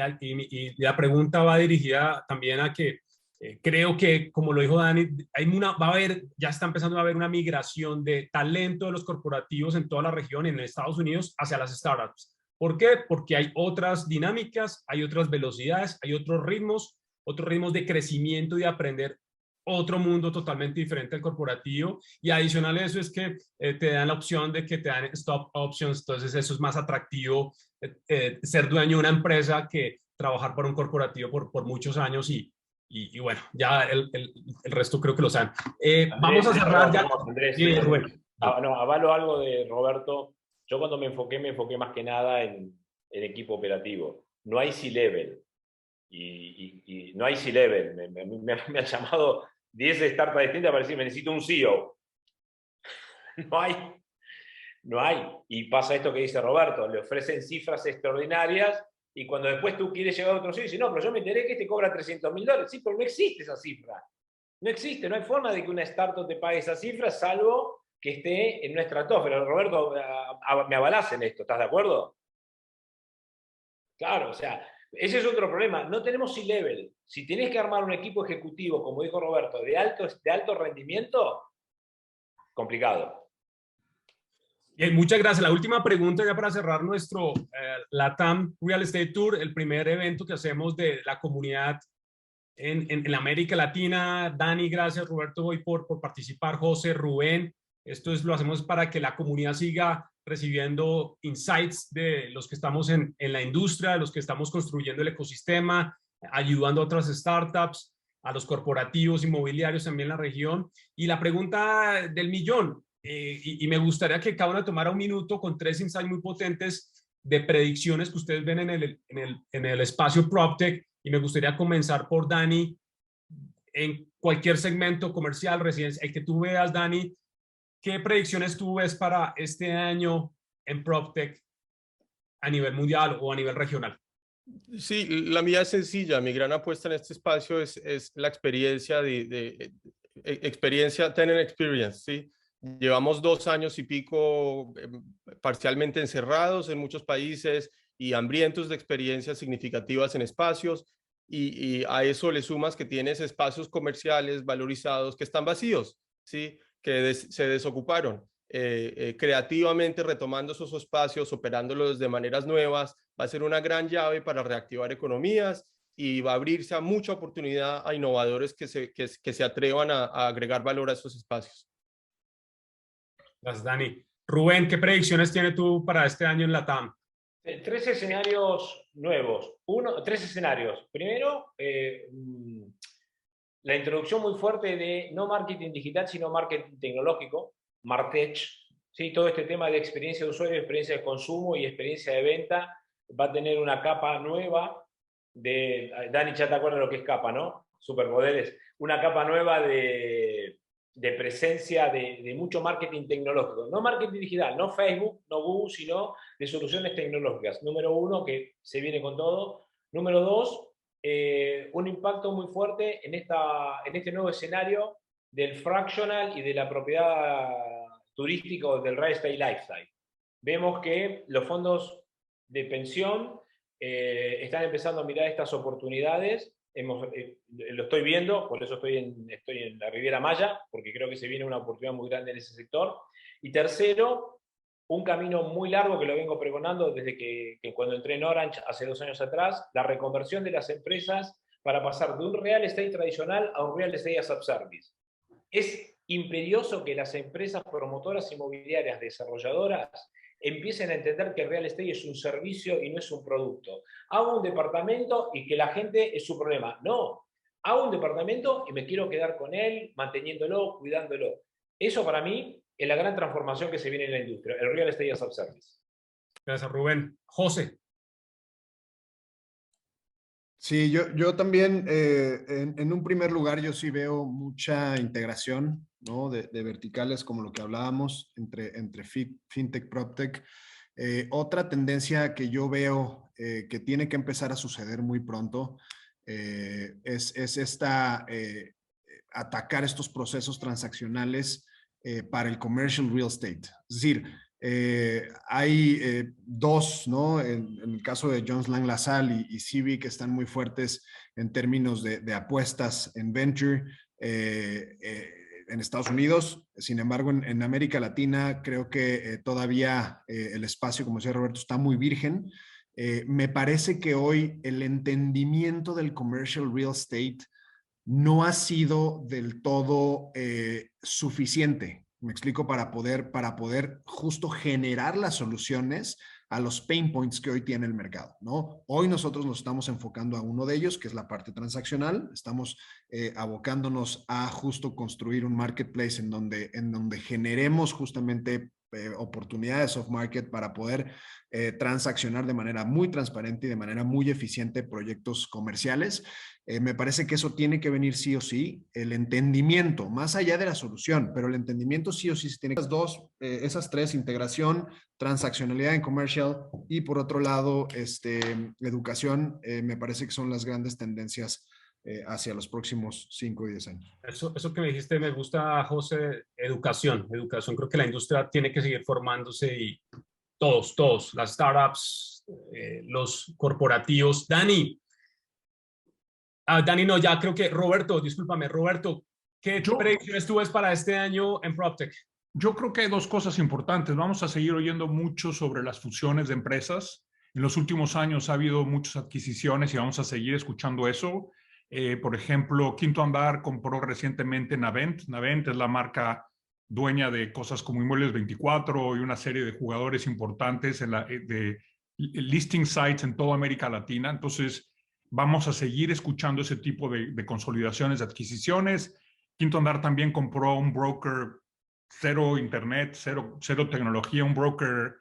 la pregunta va dirigida también a que creo que, como lo dijo Dani, ya está empezando a haber una migración de talento de los corporativos en toda la región, en Estados Unidos, hacia las startups. ¿Por qué? Porque hay otras dinámicas, hay otras velocidades, hay otros ritmos de crecimiento y de aprender otro mundo totalmente diferente al corporativo, y adicional a eso es que te dan la opción de que te dan stock options. Entonces eso es más atractivo, ser dueño de una empresa, que trabajar para un corporativo por muchos años, y bueno, ya el resto creo que lo saben. Vamos a cerrar ya. Andrés, Sí, Rubén. No, avalo algo de Roberto. Yo cuando me enfoqué más que nada en equipo operativo. No hay C-Level. Y no hay C-Level. Me han llamado 10 startups distintas para decir, me necesito un CEO. No hay. Y pasa esto que dice Roberto, le ofrecen cifras extraordinarias, y cuando después tú quieres llegar a otro sitio, dices, no, pero yo me enteré que este cobra $300,000. Sí, pero no existe esa cifra. No existe, no hay forma de que una startup te pague esa cifra, salvo que esté en una estratosfera. Roberto, me avalás en esto, ¿estás de acuerdo? Claro, o sea, ese es otro problema. No tenemos C-Level. Si tenés que armar un equipo ejecutivo, como dijo Roberto, de alto rendimiento, complicado. Bien, muchas gracias. La última pregunta ya para cerrar nuestro LATAM Real Estate Tour, el primer evento que hacemos de la comunidad en la América Latina. Dani, gracias. Roberto, voy por participar. José, Rubén, lo hacemos para que la comunidad siga recibiendo insights de los que estamos en la industria, de los que estamos construyendo el ecosistema, ayudando a otras startups, a los corporativos inmobiliarios también en la región. Y la pregunta del millón, y me gustaría que cada uno tomara un minuto con 3 insights muy potentes de predicciones que ustedes ven en el espacio PropTech, y me gustaría comenzar por Dani. En cualquier segmento comercial, residencial, el que tú veas, Dani, ¿qué predicciones tú ves para este año en PropTech a nivel mundial o a nivel regional? Sí, la mía es sencilla. Mi gran apuesta en este espacio es la experiencia experiencia, tenant experience, ¿sí? Llevamos 2 años y pico parcialmente encerrados en muchos países y hambrientos de experiencias significativas en espacios, y a eso le sumas que tienes espacios comerciales valorizados que están vacíos, ¿sí? Que se desocuparon. Creativamente retomando esos espacios, operándolos de maneras nuevas, va a ser una gran llave para reactivar economías, y va a abrirse a mucha oportunidad a innovadores que se atrevan a agregar valor a esos espacios. Gracias, Dani. Rubén, ¿qué predicciones tienes tú para este año en LATAM? 3 escenarios nuevos. 3 escenarios. Primero, la introducción muy fuerte de no marketing digital, sino marketing tecnológico, Martech. ¿Sí? Todo este tema de experiencia de usuario, experiencia de consumo y experiencia de venta va a tener una capa nueva Dani, ya te acuerdas lo que es capa, ¿no? Superpoderes. Una capa nueva de presencia de mucho marketing tecnológico. No marketing digital, no Facebook, no Google, sino de soluciones tecnológicas. Número uno, que se viene con todo. Número dos, un impacto muy fuerte en este nuevo escenario del fractional y de la propiedad turística o del real estate lifestyle. Vemos que los fondos de pensión están empezando a mirar estas oportunidades. Lo estoy viendo, por eso estoy en la Riviera Maya, porque creo que se viene una oportunidad muy grande en ese sector. Y tercero, un camino muy largo que lo vengo pregonando desde que cuando entré en Orange hace 2 años atrás, la reconversión de las empresas para pasar de un real estate tradicional a un real estate as a service. Es imperioso que las empresas promotoras inmobiliarias desarrolladoras empiecen a entender que el real estate es un servicio y no es un producto. Hago un departamento y que la gente es su problema. No, hago un departamento y me quiero quedar con él, manteniéndolo, cuidándolo. Eso para mí es la gran transformación que se viene en la industria, el real estate as a service. Gracias, Rubén. José. Sí, yo también, en un primer lugar, yo sí veo mucha integración, ¿no? de verticales como lo que hablábamos entre FinTech, PropTech. Otra tendencia que yo veo que tiene que empezar a suceder muy pronto es atacar estos procesos transaccionales para el commercial real estate. Es decir, hay dos, ¿no? En el caso de Jones Lang LaSalle y Civic que están muy fuertes en términos de apuestas en venture en Estados Unidos. Sin embargo, en América Latina creo que todavía el espacio, como decía Roberto, está muy virgen. Me parece que hoy el entendimiento del commercial real estate no ha sido del todo suficiente. Me explico, para poder justo generar las soluciones a los pain points que hoy tiene el mercado, ¿no? Hoy nosotros nos estamos enfocando a uno de ellos, que es la parte transaccional. Estamos abocándonos a justo construir un marketplace en donde generemos justamente oportunidades off market para poder transaccionar de manera muy transparente y de manera muy eficiente proyectos comerciales. Me parece que eso tiene que venir sí o sí, el entendimiento, más allá de la solución, pero el entendimiento sí o sí se tiene que... Esas tres, integración, transaccionalidad en commercial y por otro lado, educación, me parece que son las grandes tendencias hacia los próximos 5 y 10 años. Eso que me dijiste me gusta, José, educación. Creo que la industria tiene que seguir formándose y todos, las startups, los corporativos. Dani no, ya creo que Roberto, discúlpame, Roberto, ¿qué predicciones tú ves para este año en PropTech? Yo creo que hay dos cosas importantes. Vamos a seguir oyendo mucho sobre las fusiones de empresas. En los últimos años ha habido muchas adquisiciones y vamos a seguir escuchando eso. Por ejemplo, Quinto Andar compró recientemente Navent. Navent es la marca dueña de cosas como Inmuebles 24 y una serie de jugadores importantes de listing sites en toda América Latina. Entonces, vamos a seguir escuchando ese tipo de consolidaciones, de adquisiciones. Quinto Andar también compró un broker cero internet, cero tecnología, un broker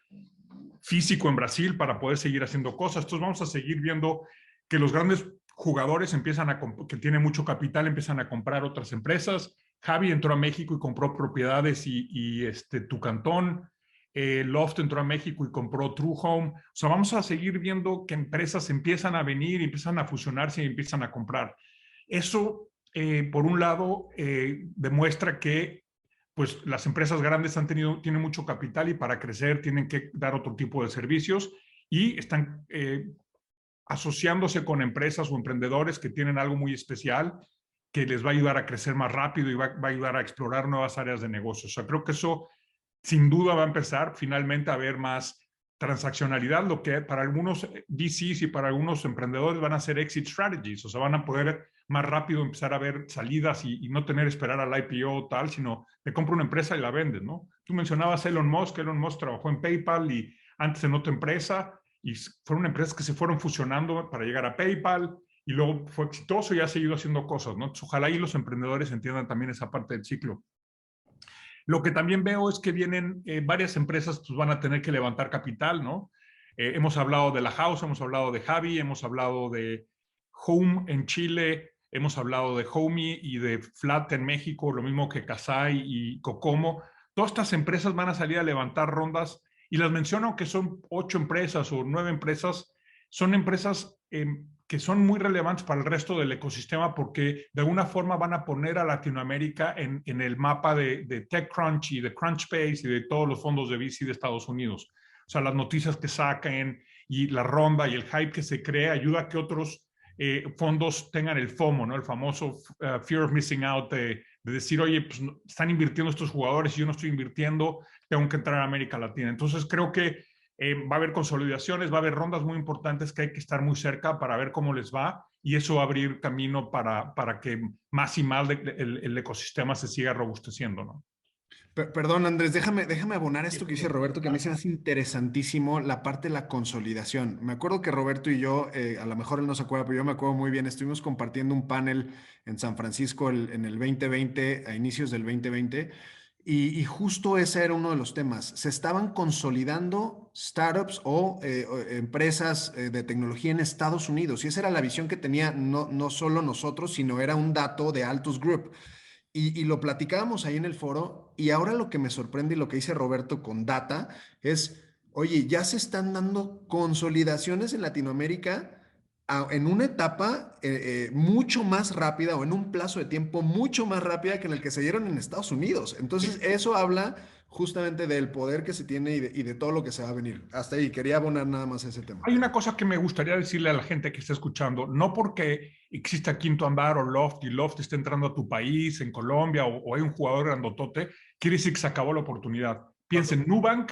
físico en Brasil para poder seguir haciendo cosas. Entonces vamos a seguir viendo que los grandes jugadores que tienen mucho capital empiezan a comprar otras empresas. Javi entró a México y compró propiedades y Tucantón. Loft entró a México y compró True Home. O sea, vamos a seguir viendo que empresas empiezan a venir, empiezan a fusionarse y empiezan a comprar. Eso, por un lado, demuestra que pues, las empresas grandes tienen mucho capital y para crecer tienen que dar otro tipo de servicios y están asociándose con empresas o emprendedores que tienen algo muy especial que les va a ayudar a crecer más rápido y va a ayudar a explorar nuevas áreas de negocio. O sea, creo que eso sin duda va a empezar finalmente a haber más transaccionalidad, lo que para algunos VCs y para algunos emprendedores van a ser exit strategies, o sea, van a poder más rápido empezar a ver salidas y no tener que esperar al IPO o tal, sino te compra una empresa y la vendes, ¿no? Tú mencionabas Elon Musk trabajó en PayPal y antes en otra empresa y fueron empresas que se fueron fusionando para llegar a PayPal y luego fue exitoso y ha seguido haciendo cosas, ¿no? Entonces, ojalá y los emprendedores entiendan también esa parte del ciclo. Lo que también veo es que vienen varias empresas, pues van a tener que levantar capital, ¿no? Hemos hablado de La House, hemos hablado de Javi, hemos hablado de Home en Chile, hemos hablado de Homey y de Flat en México, lo mismo que Kasai y Cocomo. Todas estas empresas van a salir a levantar rondas y las menciono que son 8 empresas o 9 empresas. Son empresas que son muy relevantes para el resto del ecosistema porque de alguna forma van a poner a Latinoamérica en el mapa de TechCrunch y de Crunchbase y de todos los fondos de VC de Estados Unidos. O sea, las noticias que saquen y la ronda y el hype que se crea ayuda a que otros fondos tengan el FOMO, ¿no? El famoso Fear of Missing Out de decir, oye, pues están invirtiendo estos jugadores y yo no estoy invirtiendo, tengo que entrar a América Latina. Entonces creo que va a haber consolidaciones, va a haber rondas muy importantes que hay que estar muy cerca para ver cómo les va y eso va a abrir camino para que más y más el ecosistema se siga robusteciendo, ¿no? Perdón, Andrés, déjame abonar esto que dice Roberto, que a mí se me hace interesantísimo la parte de la consolidación. Me acuerdo que Roberto y yo, a lo mejor él no se acuerda, pero yo me acuerdo muy bien, estuvimos compartiendo un panel en San Francisco en el 2020, a inicios del 2020, y justo ese era uno de los temas. Se estaban consolidando startups o empresas de tecnología en Estados Unidos, y esa era la visión que tenía no solo nosotros, sino era un dato de Altus Group. Y lo platicábamos ahí en el foro y ahora lo que me sorprende y lo que dice Roberto con data es, oye, ya se están dando consolidaciones en Latinoamérica en una etapa mucho más rápida o en un plazo de tiempo mucho más rápida que en el que se dieron en Estados Unidos. Entonces eso habla justamente del poder que se tiene y de todo lo que se va a venir. Hasta ahí, quería abonar nada más ese tema. Hay una cosa que me gustaría decirle a la gente que está escuchando, no porque exista Quinto Andar o Loft y Loft esté entrando a tu país, en Colombia, o hay un jugador grandotote, quiere decir que se acabó la oportunidad. Piensen, Nubank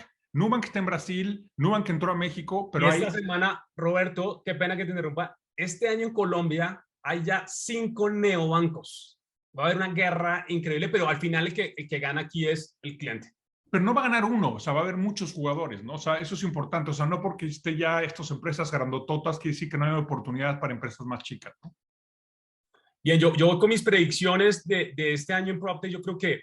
está en Brasil, Nubank entró a México, pero esta semana, Roberto, qué pena que te interrumpa, este año en Colombia hay ya 5 neobancos. Va a haber una guerra increíble, pero al final el que gana aquí es el cliente. Pero no va a ganar uno, o sea, va a haber muchos jugadores, ¿no? O sea, eso es importante, o sea, no porque esté ya estas empresas grandototas quiere decir que no hay oportunidades para empresas más chicas, ¿no? Bien, yo voy con mis predicciones de este año en PropTech. Yo creo que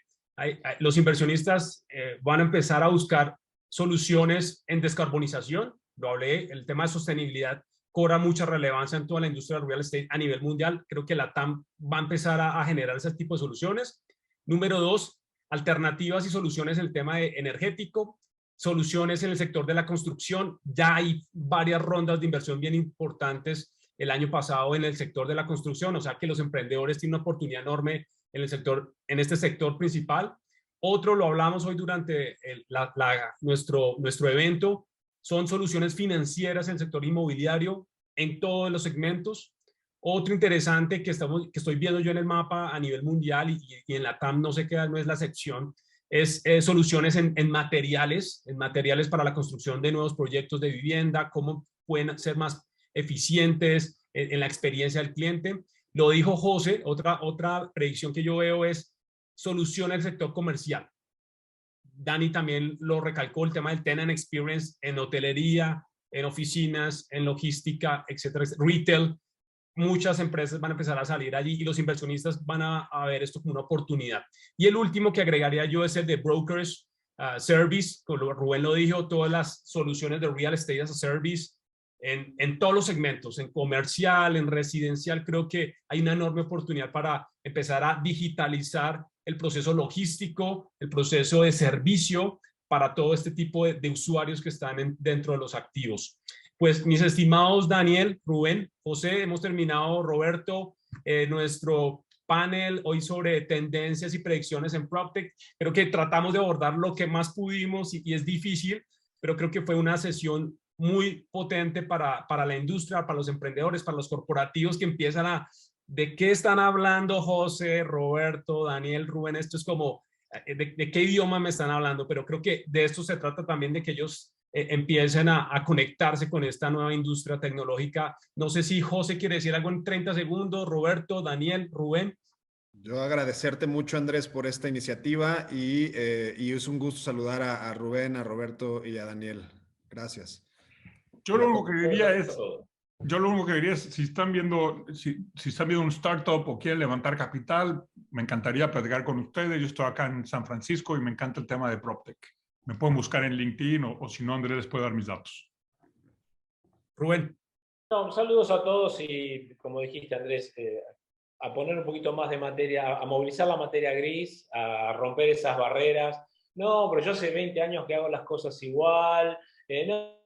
los inversionistas van a empezar a buscar soluciones en descarbonización. Lo hablé, el tema de sostenibilidad cobra mucha relevancia en toda la industria del real estate a nivel mundial. Creo que la TAM va a empezar a generar ese tipo de soluciones. Número 2, alternativas y soluciones en el tema energético, soluciones en el sector de la construcción. Ya hay varias rondas de inversión bien importantes el año pasado en el sector de la construcción, o sea que los emprendedores tienen una oportunidad enorme en el sector, en este sector principal. Otro, lo hablamos hoy durante nuestro evento, son soluciones financieras en el sector inmobiliario en todos los segmentos. Otro interesante que estoy viendo yo en el mapa a nivel mundial y en la TAM no sé qué, no es la sección, es soluciones en materiales para la construcción de nuevos proyectos de vivienda, cómo pueden ser más eficientes en la experiencia del cliente. Lo dijo José, otra predicción que yo veo es solución al sector comercial. Dani también lo recalcó, el tema del tenant experience en hotelería, en oficinas, en logística, etcétera, retail. Muchas empresas van a empezar a salir allí y los inversionistas van a ver esto como una oportunidad. Y el último que agregaría yo es el de brokerage service, como Rubén lo dijo, todas las soluciones de real estate as a service en todos los segmentos, en comercial, en residencial. Creo que hay una enorme oportunidad para empezar a digitalizar el proceso logístico, el proceso de servicio para todo este tipo de usuarios que están dentro de los activos. Pues mis estimados Daniel, Rubén, José, hemos terminado, Roberto, nuestro panel hoy sobre tendencias y predicciones en PropTech. Creo que tratamos de abordar lo que más pudimos y es difícil, pero creo que fue una sesión muy potente para la industria, para los emprendedores, para los corporativos que empiezan a... ¿De qué están hablando José, Roberto, Daniel, Rubén? Esto es como, ¿de qué idioma me están hablando? Pero creo que de esto se trata también, de que ellos empiecen a conectarse con esta nueva industria tecnológica. No sé si José quiere decir algo en 30 segundos, Roberto, Daniel, Rubén. Yo agradecerte mucho, Andrés, por esta iniciativa y es un gusto saludar a Rubén, a Roberto y a Daniel. Gracias. Yo lo único que diría es, si están viendo un startup o quieren levantar capital, me encantaría platicar con ustedes. Yo estoy acá en San Francisco y me encanta el tema de PropTech. Me pueden buscar en LinkedIn o si no, Andrés les puede dar mis datos. Rubén. No, saludos a todos y, como dijiste, Andrés, a poner un poquito más de materia, a movilizar la materia gris, a romper esas barreras. No, pero yo hace 20 años que hago las cosas igual. No,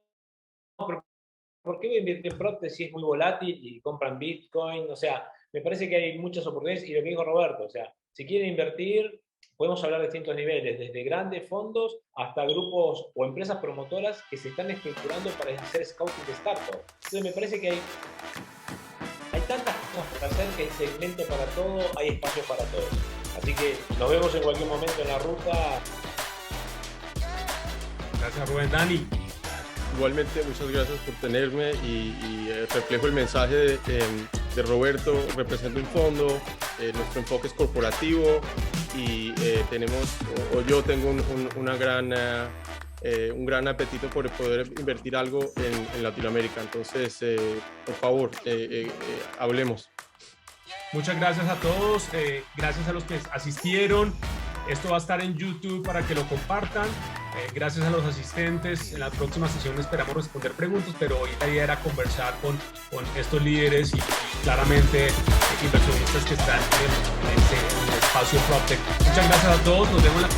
¿por qué voy a invertir en PropTech si es muy volátil y compran Bitcoin? O sea, me parece que hay muchas oportunidades y lo que dijo Roberto, o sea, si quieren invertir, podemos hablar de distintos niveles, desde grandes fondos hasta grupos o empresas promotoras que se están estructurando para hacer scouting de startup. Entonces me parece que hay tantas cosas para hacer que hay segmento para todo, hay espacio para todos. Así que nos vemos en cualquier momento en la ruta. Gracias, Rubén. Dani. Igualmente, muchas gracias por tenerme y reflejo el mensaje de Roberto. Represento un fondo, nuestro enfoque es corporativo y yo tengo un gran apetito por poder invertir algo en Latinoamérica. Entonces, por favor, hablemos. Muchas gracias a todos, gracias a los que asistieron. Esto va a estar en YouTube para que lo compartan. Gracias a los asistentes. En la próxima sesión esperamos responder preguntas, pero hoy la idea era conversar con estos líderes y claramente inversionistas que están en el espacio PropTech. Muchas gracias a todos. Nos vemos en la